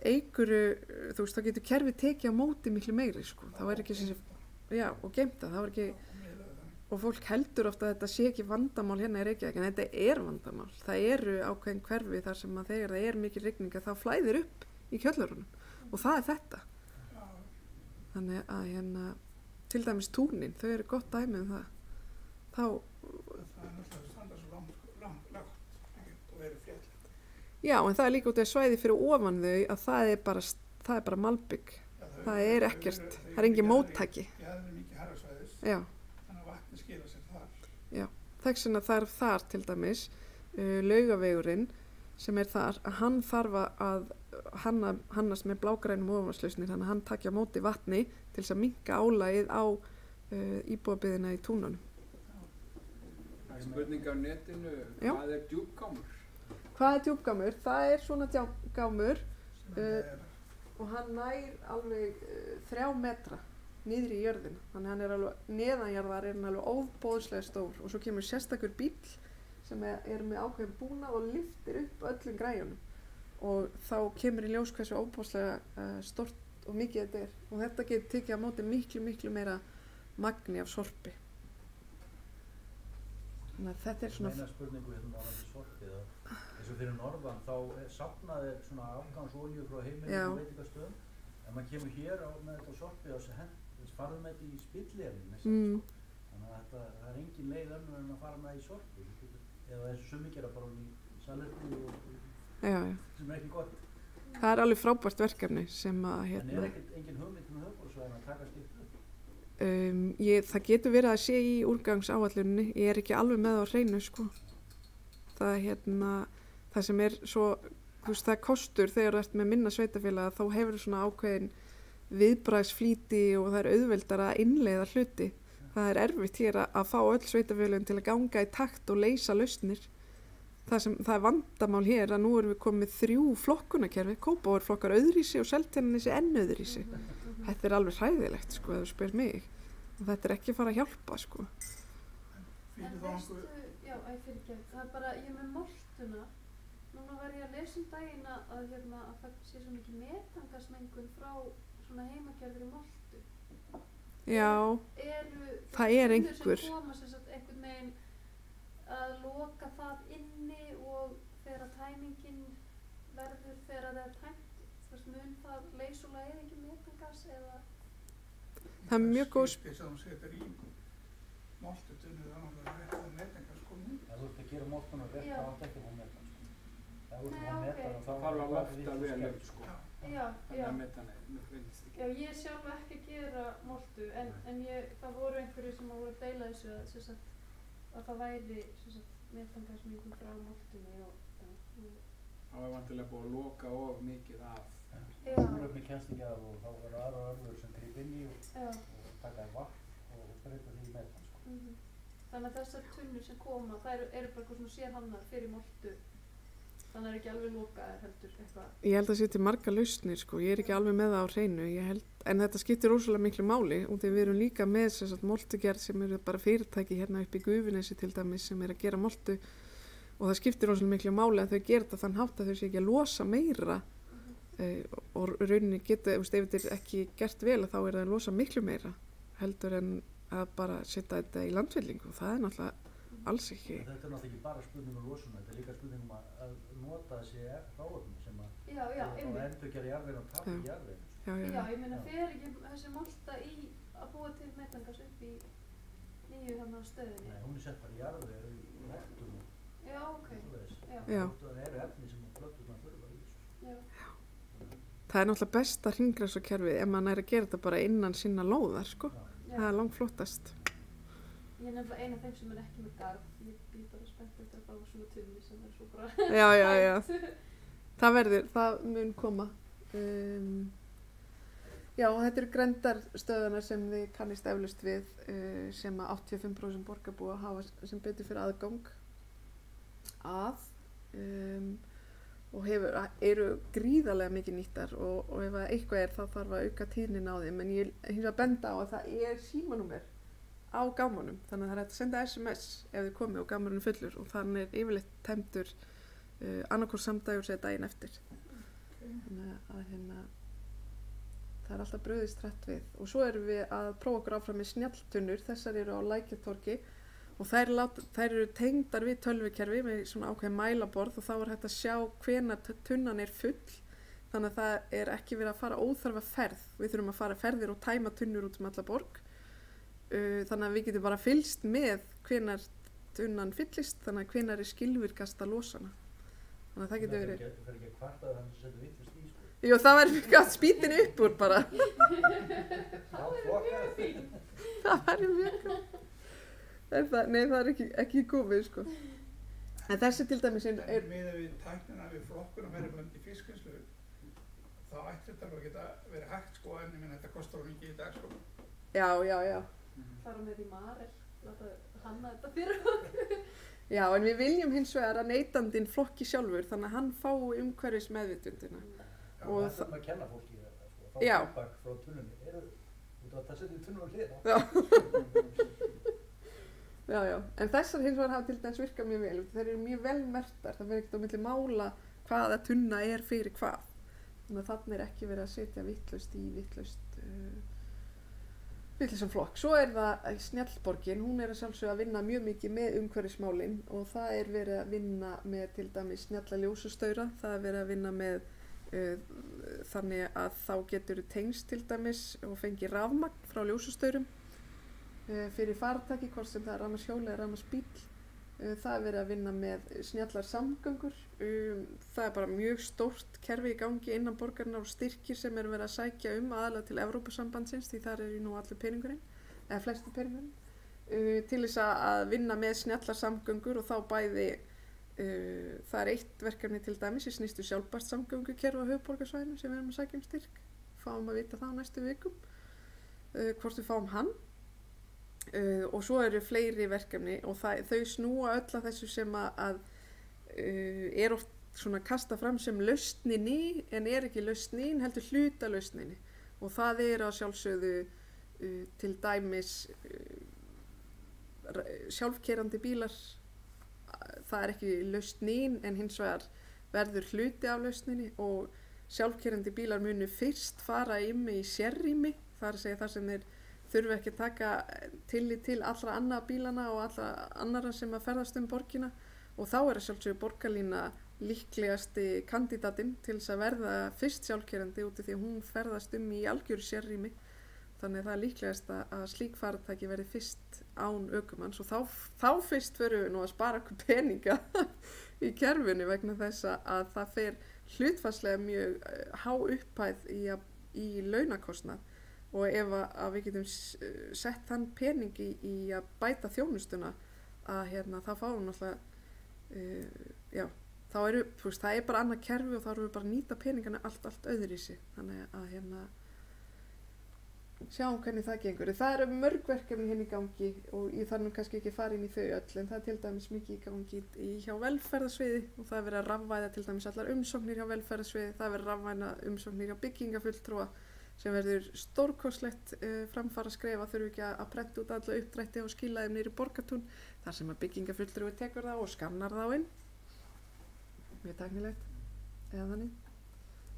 þá getur kerfið tekið á móti miklu meiri, þá er ekki og geymta, þá er ekki, og fólk heldur ofta að þetta sé ekki vandamál hérna í Reykjavík, en þetta er vandamál. Það eru ákveðin hverfi þar sem að þegar það er mikil rigning þá flæðir upp í kjöllarunum og það er þetta. Þannig að til dæmis túnin, þau eru gott dæmi um það. Það er náttúrulega að standa svo lágt og verið fjall. Já, en það er líka út af svæði fyrir ofan þau að það er bara malbygg. Það er ekkert, það er engin móttæki. Já, það er mikið herrasvæðis. Já. Þannig að vatni skila sér þar. Já, þess vegna þarf þar til dæmis Laugavegurinn sem er þar, að hann þarf að hannast með blágrænum ofanvatnslausnir, þannig að hann takja á móti vatni til þess að minnka álagið á íbúabyggðina í túnunum. Það er spurning á netinu, Já. hvað er djúpgámur? Hvað er djúpgámur? Það er svona djúpgámur og hann nær alveg 3 metra niður í jörðina. Þannig hann er alveg, neðanjarðar er hann alveg óboðslega stór og svo kemur sérstakur bíll sem eru með ákveðin búnað og lyftir upp öllum græjunum og þá kemur í ljós hversu óbúslega stort og mikið þetta er og þetta getur tekið á móti miklu meira magni af sorpi. Þannig að þetta er svona... Meina spurningu hérna á þessi sorpið eins og fyrir norðan þá safnaði svona afgangsolíu frá heimilinu og veitingastöðum. En maður kemur hér með þetta sorpið og farðum með þetta í spillefni þannig að það er engin leið önnur en að fara með það í sorpið eða þessu summi gera bara í salerni og sem er ekki gott. Það er alveg frábært verkefni sem að En er engin hugmynd með höfuðborgarsvæðinu að taka slíkt upp? Það getur verið að sé í úrgangsáætluninni, ég er ekki alveg með á hreinu sko. Það sem er svo, það kostur þegar þú ert með minna sveitafélaga þá hefur svona ákveðin viðbragðsflíti og það er auðveldara að innleiða hluti. Það er erfitt hér að fá öll sveitafélagin til að ganga í takt og leysa lausnir. Það er vandamál hér að nú erum við komið 3 flokkunarkerfi, Kópavogur flokkar öðruvísi og Seltjarnarnesi enn öðruvísi. Þetta er alveg hræðilegt sko, ef þú spyr mig. Og þetta er ekki að fara að hjálpa sko. En veistu, það er bara, ég með moltuna, núna var ég að lesa daginn að það sé svo mikið metangasmengun frá svona heimagerðri moltu. Já, það er einhver. Sem koma sem sagt einhvern veginn að loka það inni og þegar tæmingin verður þegar það er tæmt, mun það leysulega ekki metangas eða? Það er mjög góð spil. Sem þú setur í moltutunni þannig að það er metangas komið. Ef þú ert að gera moltuna rétt þá átt ekki að metan sko. Ef þú ert að metan þá þarf að lofta vel upp sko. Þannig að metan vinnst ekki. Já, ég er sjálf ekki að gera moltu en það voru einhverju sem voru að deila þessu að það væri metangasmengun frá moltunni Það var vantilega búið að loka of mikið af. Súrefni kemst ekki af og þá verður aðrar örður sem grípa inn í og taka vatn og breyta því í metan sko. Þannig að þessar tunnur sem koma, það eru bara eitthvað svona sérhannar fyrir moltu. Þannig að það er ekki alveg lokaðir heldur eitthvað. Ég held að það sé til marga lausnir sko, ég er ekki alveg með það á hreinu, en þetta skiptir rosalega miklu máli og þegar við erum líka með moltugerð sem eru bara fyrirtæki hérna upp í Gufunesi til dæmis sem er að gera moltu og það skiptir rosalega miklu máli að þau gera þetta þann hátt að þau sé ekki að losa meira og rauninni geta, ef þetta er ekki gert vel þá er það að losa miklu meira heldur en að bara setja þetta í landfyllingu og það er náttúrulega alls ekki. Þetta er náttúrulega ekki bara spurning um losuna, þetta er líka spurning að nota þessi ráðum sem að endurgera jarðveginn og tapa í jarðveginn. Já, ég meina fer ekki þessi molta í að búa til metangas upp í nýju þannig stöðinni? Nei, hún er sett bara í jarðveginn og rektum og Já, ok. Það eru efni sem plönturnar þurfa í þessu. Það er náttúrulega besta hringrásarkerfið ef maður er að gera þetta bara innan sinna lóðar sko. Það er langflottast. Ég er nefnilega eina af þeim sem er ekki með garð. Ég býð bara spennt eftir að fá svona tunni sem er svo bara það mun koma. Já, þetta eru grenndarstöðunar sem þið kannist eflaust við sem að 85% borgarbúa hafa sem betur fyrir aðgang að og eru gríðarlega mikið nýttar og ef eitthvað er þá þarf að auka tíðnin á þeim en ég hins að benda á að það er símanúmer á gámanum þannig að það er hægt að senda SMS ef þið komið og gámanum er fullur og þannig er yfirleitt tæmdur annarkvort samdægur eða daginn eftir þannig að það er alltaf brugðist hrætt við og svo erum við að prófa okkur áfram með snjalltunnur, þessar eru á Lækjartorgi og þær eru tengdar við tölvukerfi með svona ákveðin mælaborð og þá er hægt að sjá hvenær tunnan er full þannig að það er ekki verið að fara óþarfa ferð, við þurfum að fara ferðir og tæma tunnur út alla borg þannig að við getum bara fylgst með hvenær tunnan fyllist þannig að hvenær er skilvirkast að losa hana þannig að það getur verið Það fer ekki að kvarta að hann setja villust í sko. Jú, það verður mjög gott spýtin upp úr bara Það verður mjög gott Nei, það er ekki komið sko. En þessi til dæmis er miðað við tæknina við flokkunum verðbönd í fiskvinnslu þá ætti þetta að geta verið hægt sko en ég meina þetta kostar mikið í dag sko. Já. Fara með í Marel, láta hanna þetta fyrir okkur. Já, en við viljum hins vegar að neytandinn flokki sjálfur þannig að hann fái umhverfis meðvitundina. Og það er að kenna fólki þetta sko, fá feedback frá tunnunni. Það setjum tunnur á hliða. Já, en þessar hins vegar hafa til dæmis virkað mjög vel. Þeir eru mjög vel merktar, það verður ekkert á milli mála hvaða tunna er fyrir hvað. Þannig að þarna er ekki verið að setja vitlaust í vitlausan flokk. Svo er það Snjallborgin, hún er að sjálfsögðu að vinna mjög mikið með umhverfismálin og það er verið að vinna með til dæmis snjalla ljósastaura, það er verið að vinna með þannig að þá getur tengst til dæmis og fengi rafmagn frá ljósastaurum fyrir farartæki, hvort sem það er rafmagnshjól eða rafmagnsbíll. Það er verið að vinna með snjallar samgöngur. Það er bara mjög stórt kerfi í gangi innan borgarinnar og styrkir sem er verið að sækja aðalega til Evrópusambandsins því þar er nú allur peningurinn, eða flestur peningurinn, til þess að vinna með snjallar samgöngur og þá bæði, það er eitt verkefni til dæmis, ég snýstu sjálfbært samgöngukerfi á höfuðborgarsvæðinu sem við erum að sækja styrk. Fáum að vita það á næstu vikum, hvort við fáum hann. Og svo eru fleiri verkefni og þau snúa öll að þessu sem að er oft svona kasta fram sem lausninni en er ekki lausnin, heldur hluta lausninni og það er að sjálfsögðu til dæmis sjálfkeyrandi bílar, það er ekki lausnin en hins vegar verður hluti af lausninni og sjálfkeyrandi bílar munu fyrst fara í sérrými, það er að segja það sem þeir þurfi ekki að taka tillit til allra annara bílana og allra annara sem að ferðast borgina og þá er að sjálfsögðu borgarlína líklegasti kandidatinn til þess að verða fyrst sjálfkeyrandi út af því að hún ferðast í algjöru sérrými þannig að það er líklegast að slík farartæki verði fyrst án ökumanns og þá fyrst förum við nú að spara okkur peninga í kerfinu vegna þess að það fer hlutfallslega mjög há upphæð í launakostnað og ef að við getum sett þann pening í að bæta þjónustuna að það fáum náttúrulega, þá eru, það er bara annað kerfi og þá erum við bara að nýta peningana allt öðruvísi. Þannig að sjáum hvernig það gengur. Það eru mörg verkefni hérna í gangi og ég þarf nú kannski ekki að fara inn í þau öll en það er til dæmis mikið í gangi hjá velferðarsviði og það er verið að rafvæða til dæmis allar umsóknir hjá velferðarsviði, það er verið að rafvæða umsóknir hjá byggingafulltrúa sem verður stórkostlegt framfara skref að þurfi ekki að prenta út alla uppdrætti og skila þeim niður í Borgartún þar sem að byggingafulltrúi tekur það og skannar þá inn. Mjög tæknilegt. Eða þannig.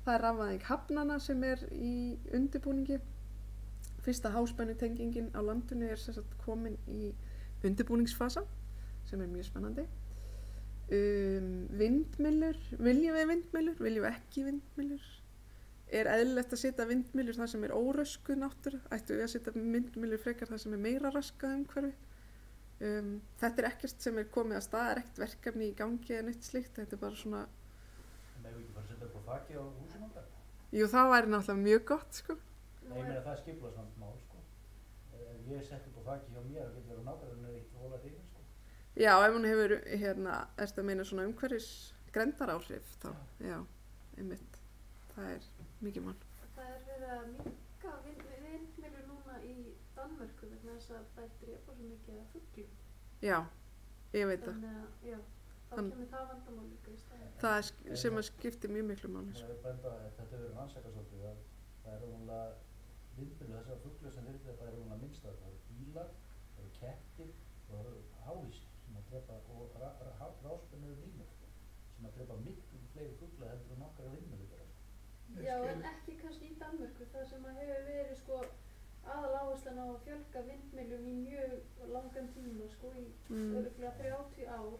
Það er rafvæðing hafnanna sem er í undirbúningi. Fyrsta háspennutengingin á landinu er sem sagt komin í undirbúningsfasa sem er mjög spennandi. Vindmyllur, viljum við vindmyllur, viljum við ekki vindmyllur? Er eðlilegt að setja vindmyllur þar sem er óröskuð náttúra? Ættu við að setja vindmyllur frekar þar sem er meira raskað umhverfi? Þetta er ekkert sem er komið að stað, það er ekkert verkefni í gangi eða neitt slíkt, þetta er bara svona... En ef við ekki bara setja upp á þaki á húsinu okkar? Jú, það væri náttúrulega mjög gott, sko. Nei, ég meina það er skipulagsmál, sko. Ef ég sett upp á þaki hjá mér, það getur verið nákvæmlega eitt hóla til, sko. Já, ef hún hefur, ertu að meina svona umhverfis grendaráhrif, þá, já, einmitt, það er mikið mál. Það er verið að minnka vindmyllur núna í Danmörku vegna þess að það er drepa svo mikið af fuglum. Já, ég veit það. Þannig að, já, þá kemur það vandamál líka í staðinn. Það sem að skiptir mjög miklu máli. Það er benda að þetta hefur verið rannsakað svolítið að það er rúmlega vindmyllur þessar fuglu sem virðir það er rúmlega minnstað. Það eru bílar, það eru kettir og það eru hávísir sem að drepa og ráspennu línur sem að drepa miklu fleiri fugla heldur en nokkrar vindmyllur gera. Já, en ekki kannski í Danmörku, það sem að hefur verið sko aðaláherslan á að fjölga vindmyllum í mjög langan tíma sko í örugglega 30 ár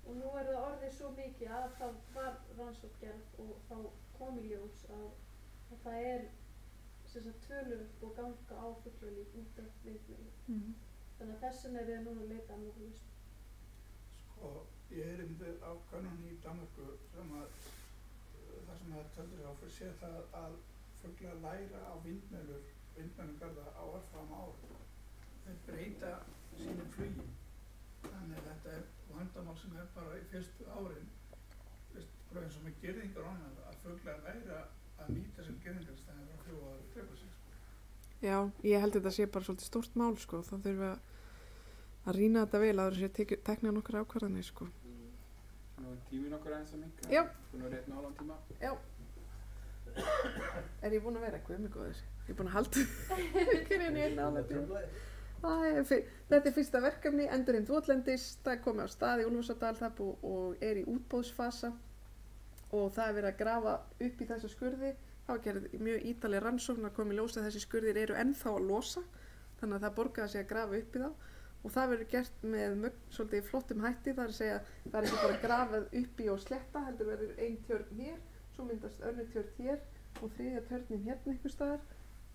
og nú er það orðið svo mikið að það var rannsókn gerð og þá kom í ljós að það er sem sagt töluvert búið að ganga á fuglalíf út af vindmyllum. Þannig að þessin er það núna að leita að mjög list. Sko, ég er einnig á könnun í Danmörku sem að það sem það töldur á fyrir séð það að fuglar læra á vindmyllugörða á örfáum árum. Þeir breyta sínum flugum. Þannig að þetta er vandamál sem er bara í fyrstu árin. Bara eins og með girðingar og annað að fuglar læra að nýta sem girðingarstæðin frá fljúa að drepa sig. Sko. Já, ég held þetta sé bara svolítið stórt mál sko. Þá þurfum við að rýna þetta vel að það sé tekna nokkra ákvarðanir sko. Nú er tíminn okkur aðeins að minka. Já. Búin að rétt nálan tíma. Já. Er ég búin að vera eitthvað mjög góður? Ég er búin að halda ykkur inn í einn álega tíma. Þetta er fyrsta verkefni, endurheimt votlendis, það er komið á stað í Úlfarsárdal, það er búið og er í útboðsfasa og það er verið að grafa upp í þessa skurði. Það var gerð mjög ítarleg rannsókn að koma í ljós að þessi skurðir eru ennþá að losa, þannig að það borgaði sig að grafa upp í þá og það verður gert með svolítið flottum hætti, það er að segja það er ekki bara grafað upp í og sletta, heldur verður ein tjörn hér, svo myndast önnur tjörn hér og þriðja tjörnin hérna einhvers staðar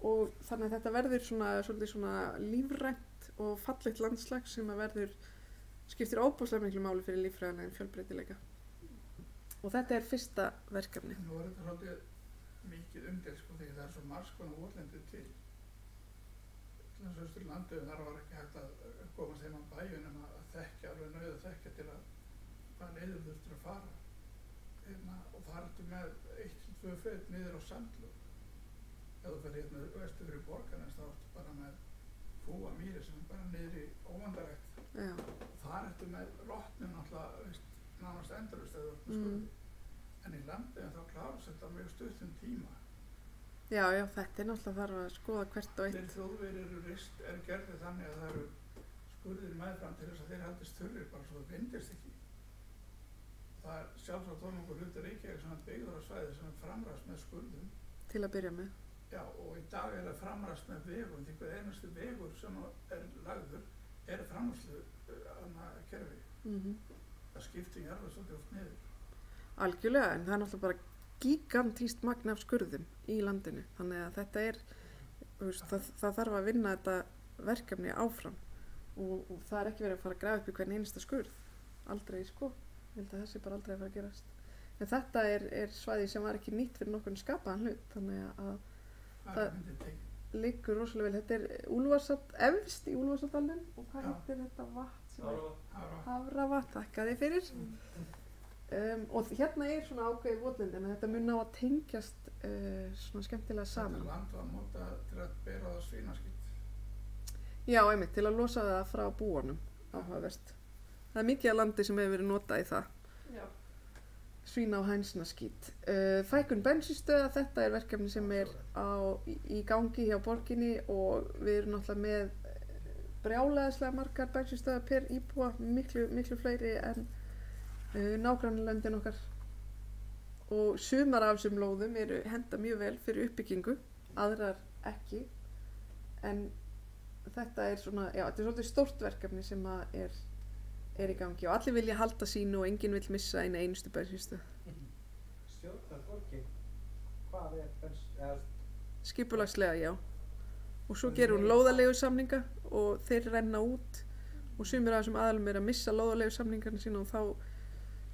og þannig að þetta verður svolítið svona lífrænt og fallegt landslag sem að skiptir óbúslega miklu máli fyrir líffræðilegan fjölbreytileika. Og þetta er fyrsta verkefni. Nú er þetta svolítið mikið umdeilt sko því það er svo margs konar votlendi til. Til þess að Austurlandi þar var ekki hægt að komast heim á bæjunum að þekkja alveg nauð að þekkja til að hvað leiður þurftur að fara. Og þar ertu með 1-2 fet niður á Sandlu. Ef þú fyrir hérna vestur fyrir Borgarnes þá ertu bara með Fúamýri sem er bara niður í óvandarækt. Já. Þar ertu með rotnum náttúrulega nánast endalaust eða skurði. En í landinu þá klárast þetta mjög stuttum tíma. Já, þetta er náttúrulega þarf að skoða hvert og eitt. Þeir þjóðvegir eru gerðir þannig að það eru skurðir meðfram til þess að þeir haldist þurrir bara svo það bindist ekki. Það er sjálfsagt þónungur hluti Reykjavík sem er byggður á svæði sem er framræst með skurðum. Til að byrja með. Já, og í dag er það framræst með vegum, því hver einasti vegur sem er lagður er framræslu kerfi. Það skiptir jarðar svolítið oft niður. Algjörlega, en það er náttúrulega bara gigantískt magn af skurðum í landinu, þannig að þetta er, það þarf að vinna þetta verkefni áfram og það er ekki verið að fara að grafa upp í hvern einasta skurð, aldrei sko, ég held að þessi bara aldrei að fara að gerast. En þetta er svæði sem var ekki nýtt fyrir nokkurn skapaðan hlut, þannig að það liggur rosalega vel. Þetta er Úlfarsat, efst í Úlfarsárdalnum og hvað heitir þetta vatn sem er? Hafravatn, þakka þið fyrir. Og hérna er svona ákveðið votlendi en þetta mun á að tengjast svona skemmtilega saman. Þetta land var notað til að bera það svínaskít. Já, einmitt, til að losa það frá búanum, áhugavert. Það er mikið af landi sem hefur verið notað í það. Já. Svína- og hænsnaskít. Fækkun bensínstöða, þetta er verkefni sem er í gangi hjá borginni og við erum náttúrulega með brjálæðislega margar bensínstöðar per íbúa, miklu fleiri en nágrannalöndin okkar og sumar af þessum lóðum henta mjög vel fyrir uppbyggingu, aðrar ekki en þetta er svona, já, þetta er svolítið stórt verkefni sem er í gangi og allir vilja halda sínu og enginn vill missa eina einustu bensínstöð. Stjórnar borgin, hvað er skipulagslega, já, og svo gerur hún lóðaleigusamninga og þeir renna út og sumir af þessum aðalum að missa lóðaleigusamningarna sína og þá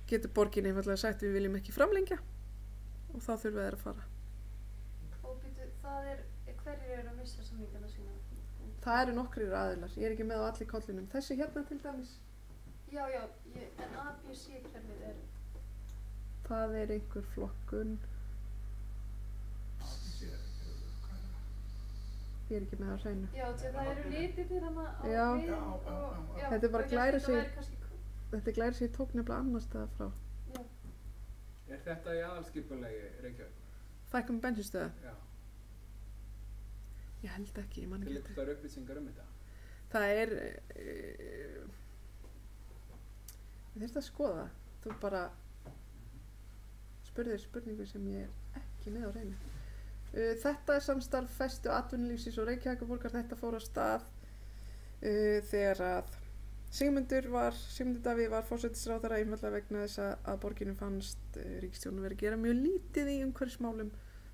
getur borgin einfallega sagt við viljum ekki framlengja og þá þurfa þeir að fara. Og býtu, hverjir eru að missa samningarna sína? Það eru nokkrir aðilar, ég er ekki með á allir kollinum. Þessi hérna til dæmis. Já, en ABC-kerfið er? Það er einhver flokkun. Ég er ekki með það hreinu. Já, það eru litirnir hana á Já. og Þetta er bara Þetta er glæri sem ég tók nefnilega annars staðar frá. Já. Er þetta í aðalskipulagi Reykjavík? Fækkun bensínstöða? Já. Ég held ekki, ég man ekki Liggur þar upplýsingar þetta? Það er ég þurfti að skoða. Þú bara spurðir spurningu sem ég er ekki með á hreinu. Þetta er samstarf festu atvinnulífsins og Reykjavíkurborgar. Þetta fór á stað þegar að Sigmundur Davíð var forsætisráðherra einfaldlega vegna þess að borginu fannst ríkisstjórnin verið að gera mjög lítið í umhverfismálum,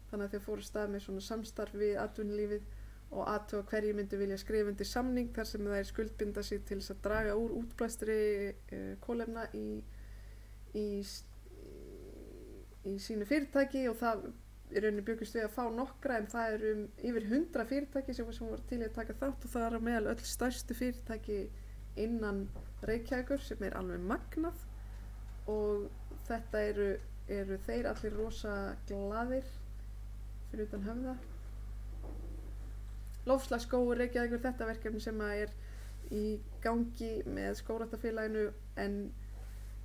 þannig að þeir fóru af stað með svona samstarf við atvinnulífið og athuga hverjir myndu vilja skrifa undir samning þar sem þeir skuldbinda sig til þess að draga úr útblæstri kolefna í sínu fyrirtæki og það í rauninni byggust við að fá nokkra en það eru yfir 100 fyrirtæki sem voru til í að taka þátt og það er á meðal öll stærstu fyrirtæki innan Reykjavíkur sem er alveg magnað og þetta eru þeir allir rosa glaðir fyrir utan Höfða. Loftslagsskógur Reykjavíkur, þetta verkefni sem er í gangi með Skógræktarfélaginu en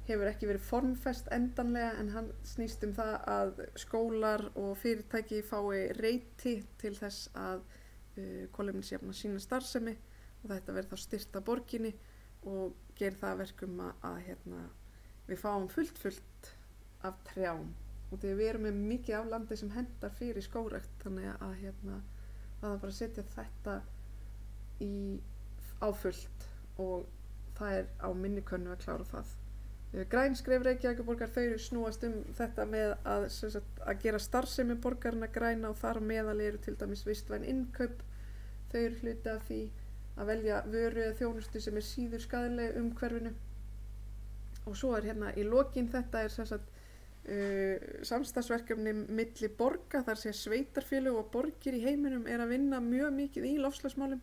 hefur ekki verið formfest endanlega en hann snýst það að skólar og fyrirtæki fái reiti til þess að kolefnisjafna sína starfsemi og þetta verður þá styrkt af borginni og gerir það að verkum að við fáum fullt af trjám og því við erum með mikið af landi sem hendar fyrir skógrækt þannig að það er bara að setja þetta á fullt og það er á minni könnu að klára það. Græn skref Reykjavíkurborgar þau snúast þetta með að gera starfsemi borgarna græna og þar á meðal eru til dæmis vistvæn innkaup. Þau eru hluti af því að velja vöru eða þjónustu sem er síður skaðleg umhverfinu. Og svo er í lokin þetta er samstarfsverkefni milli borga þar sé sveitarfélög og borgir í heiminum er að vinna mjög mikið í loftslagsmálum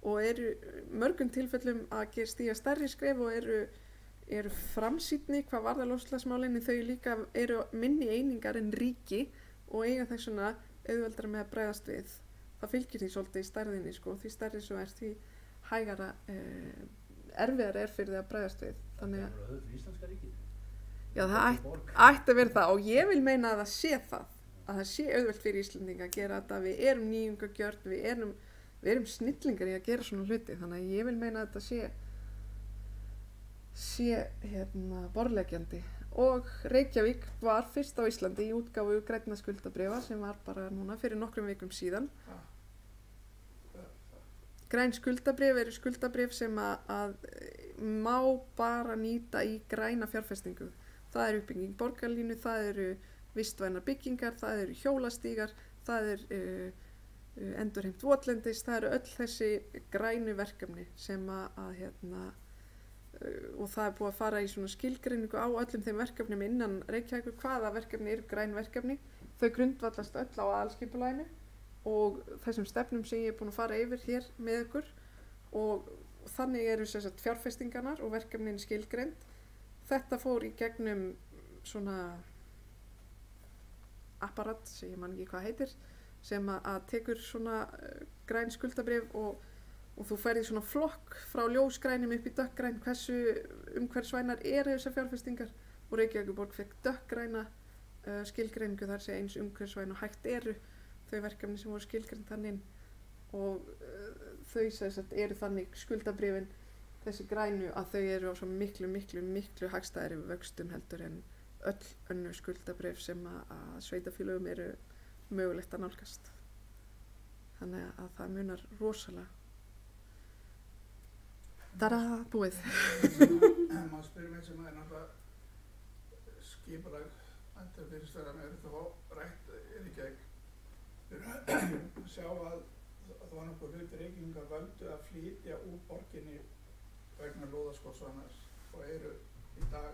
og eru mörgum tilfellum að stíga stærri skref og eru framsýnni hvað varðar loftslagsmálin þau líka eru minni einingar en ríki og eiga þess svona auðveldara með að bregðast við. Það fylgir því svolítið í stærðinni því stærri svo er því hægara erfiðar er fyrir því að bregðast við. Þannig að Það er fyrir íslenska ríkið. Já, það ætti að vera það og ég vil meina að það sé auðvelt fyrir Íslendinga að gera þetta. Við erum nýjungagjörn, við erum snillingar í að gera svona hluti þannig að ég vil meina að þetta sé borðleggjandi og Reykjavík var fyrst á Íslandi í útgáfu grænna skuldabréfa sem var bara núna fyrir nokkrum vikum síðan. Græn skuldabréf eru skuldabréf sem að má bara nýta í græna fjárfestingu. Það er uppbygging borgarlínu, það eru vistvænar byggingar, það eru hjólastígar, það er endurheimt votlendis, það eru öll þessi grænu verkefni sem og það er búið að fara í svona skilgreiningu á öllum þeim verkefnum innan Reykjavíkur, hvaða verkefni eru græn verkefni. Þau grundvallast öll á aðalskipulaginu og þessum stefnum sem ég er búin að fara yfir hér með ykkur og þannig eru fjárfestingarnar og verkefnin skilgreind. Þetta fór í gegnum svona apparat sem ég man ekki hvað heitir sem að tekur svona græn skuldabréf og þú ferði svona flokk frá ljósgrænum upp í dökkgræn hversu umhverfisvænar eru þessar fjárfestingar og Reykjavíkurborg fekk dökkgræna skilgreiningu þar sé eins umhverfisvæn og hægt eru þau verkefni sem voru skilgreind þannig og þau eru þannig skuldabréfin þessi grænu að þau eru á svo miklu hagstæðari vöxtum heldur en öll önnur skuldabréf sem að sveitarfélögum eru mögulegt að nálgast. Þannig að það munar rosalega. Tada, búið. Maður spyrir mig sem er náttúrulega skipulag þetta fyrirstæðan eru þá rætt í gegn. Sjá að það var nokkuð hluti Reykjavíkingar völdu að flytja úr borginni vegna lóðaskortsvanans og eru í dag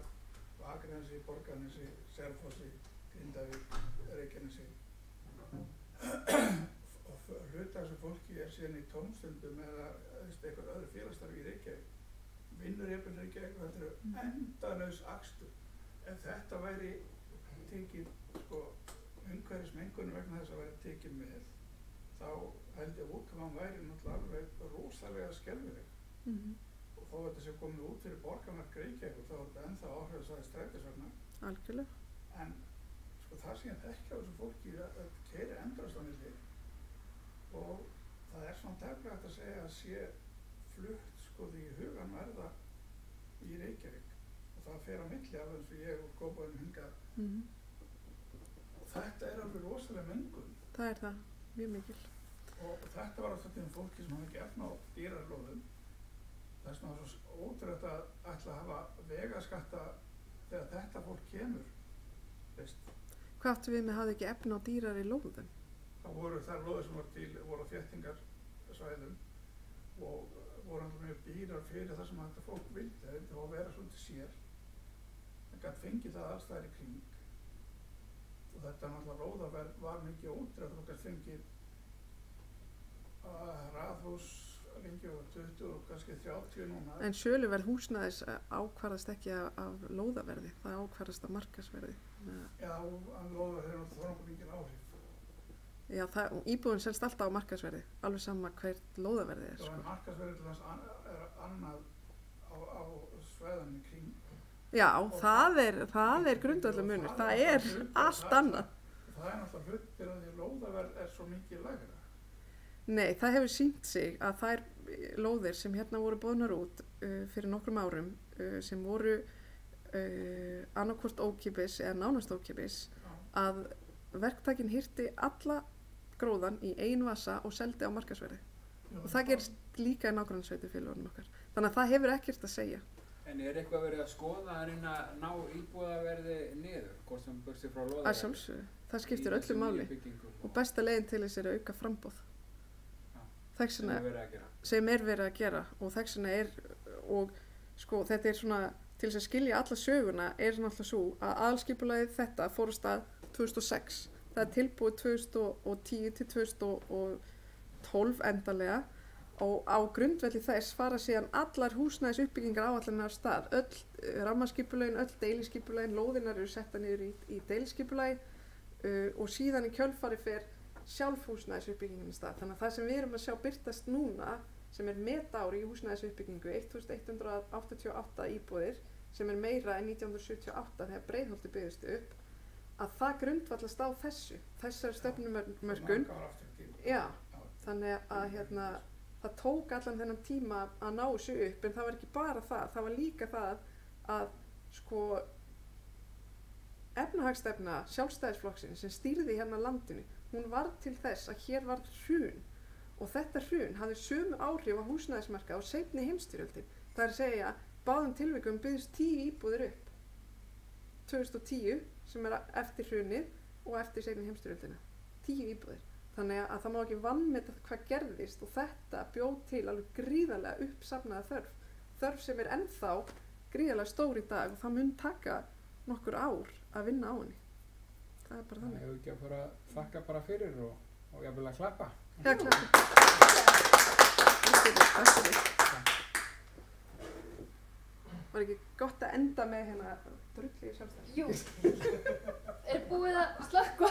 á Akranesi, Borgarnesi, Selfossi, Grindavík, Reykjanesi. Og hluta þessu fólki er síðan í tómstundum eða eitthvað öðru félagsstarfi í Reykjavík. Vinnur jafnvel Reykjavík og þetta eru endalaus akstur. Ef þetta væri tekið umhverfismengun vegna þess að væri tekið með, þá held ég að útkoman væri náttúrulega alveg rosalega skelfileg. Og þó þetta sé komið út fyrir borgarmark Reykjavík og þá er þetta ennþá áhrifasvæði strætisvagna. Algjörlega. En það sé að ekki á þessu fólki að keyra endalaust á milli og það er svona tæplega hægt að segja að sé flutt því hugan verða í Reykjavík og það fer á milli af eins og ég og Kópavogur hingað. Og þetta er alveg rosalega mengun. Það er það, mjög mikil. Og þetta var alltaf til fólki sem hafði ekki efna á dýrarlóðum. Þess vegna var svo ótrúlegt að ætla að hafa vegaskatta þegar þetta fólk kemur. Veist. Hvað áttu við með hafði ekki efna á dýrari lóðum? Það voru þær lóðir sem voru á þéttingarsvæðum og voru alltaf mjög dýrar fyrir það sem þetta fólk vildi. Það vildi að vera svolítið sér. Það gæti fengið það aðstæðir í kring. Og þetta náttúrulega lóðaverð var mikið ótrúlegt. Það gæti fengið raðhús lengi og 20 og kannski 30 núna. En söluverð húsnæðis ákvarðast ekki af lóðaverði, það ákvarðast af markaðsverði. Já, en lóðaverði er náttúrulega mikil áhrif. Já, íbúðin selst alltaf á markaðsverði, alveg sama hvert lóðaverði er. Já, en markaðsverði til þess er annað á svæðanum í kring. Já, það er grundvallarmunur, það er allt annað. Það er náttúrulega hlutir að því lóðaverð er svo mikið lægra. Nei, það hefur sýnt sig að þær lóðir sem hérna voru boðnar út fyrir nokkrum árum sem voru annarkvort ókeypis eða nánast ókeypis að verktakinn hirti alla gróðan í ein vasa og seldi á markaðsverði og það gerist líka í nágrannasveitarfélögunum okkar þannig að það hefur ekkert að segja. En eitthvað verið að skoða að reyna að ná íbúðaverði niður, hvort sem bursi frá loðaverði? Að sjálfsögðu, það skiptir öllu máli og besta leiðin til þess að auka framboð. Sem er verið að gera og þess vegna og sko þetta svona til þess að skilja alla söguna náttúrulega svo að aðalskipulagið þetta fór af stað 2006. Það tilbúið 2010 til 2012 endanlega og á grundvelli þess fara síðan allar húsnæðis uppbyggingar áætlanir af stað. Öll rammaskipulagin, öll deiliskipulagin, lóðirnar eru setta niður í deiliskipulagi og síðan í kjölfari fer sjálf húsnæðis uppbyggingin í stað. Þannig að það sem við erum að sjá birtast núna sem metaári í húsnæðis uppbyggingu 1188 íbúðir sem meira en 1978 þegar Breiðholtið byggðist upp að það grundvallast á þessar stefnumörkun. Já, þannig að það tók allan þennan tíma að ná þessu upp en það var ekki bara það var líka það að sko efnahagsstefna Sjálfstæðisflokksins sem stýrði hérna landinu, hún varð til þess að hér varð hrun og þetta hrun hafði sömu áhrif á húsnæðismarkað á seinni heimsstyrjöldin. Það er að segja, báðum tilvikum byggðust 10 íbúðir upp 2010 sem eftir hrunið og eftir seinni heimsstyrjöldina. 10 íbúðir. Þannig að það má ekki vanmeta hvað gerðist og þetta bjóð til alveg gríðarlega uppsafnaða þörf sem ennþá gríðarlega stór í dag og það mun taka nokkur ár að vinna á henni. Það er bara þannig. Það hefur ekki að fara að þakka bara fyrir og jafnvel að klappa. Já, klappa. Takk fyrir. Var ekki gott að enda með hérna drullið Sjálfstæðis? Jú, búið að slökkva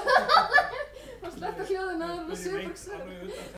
hljóðina og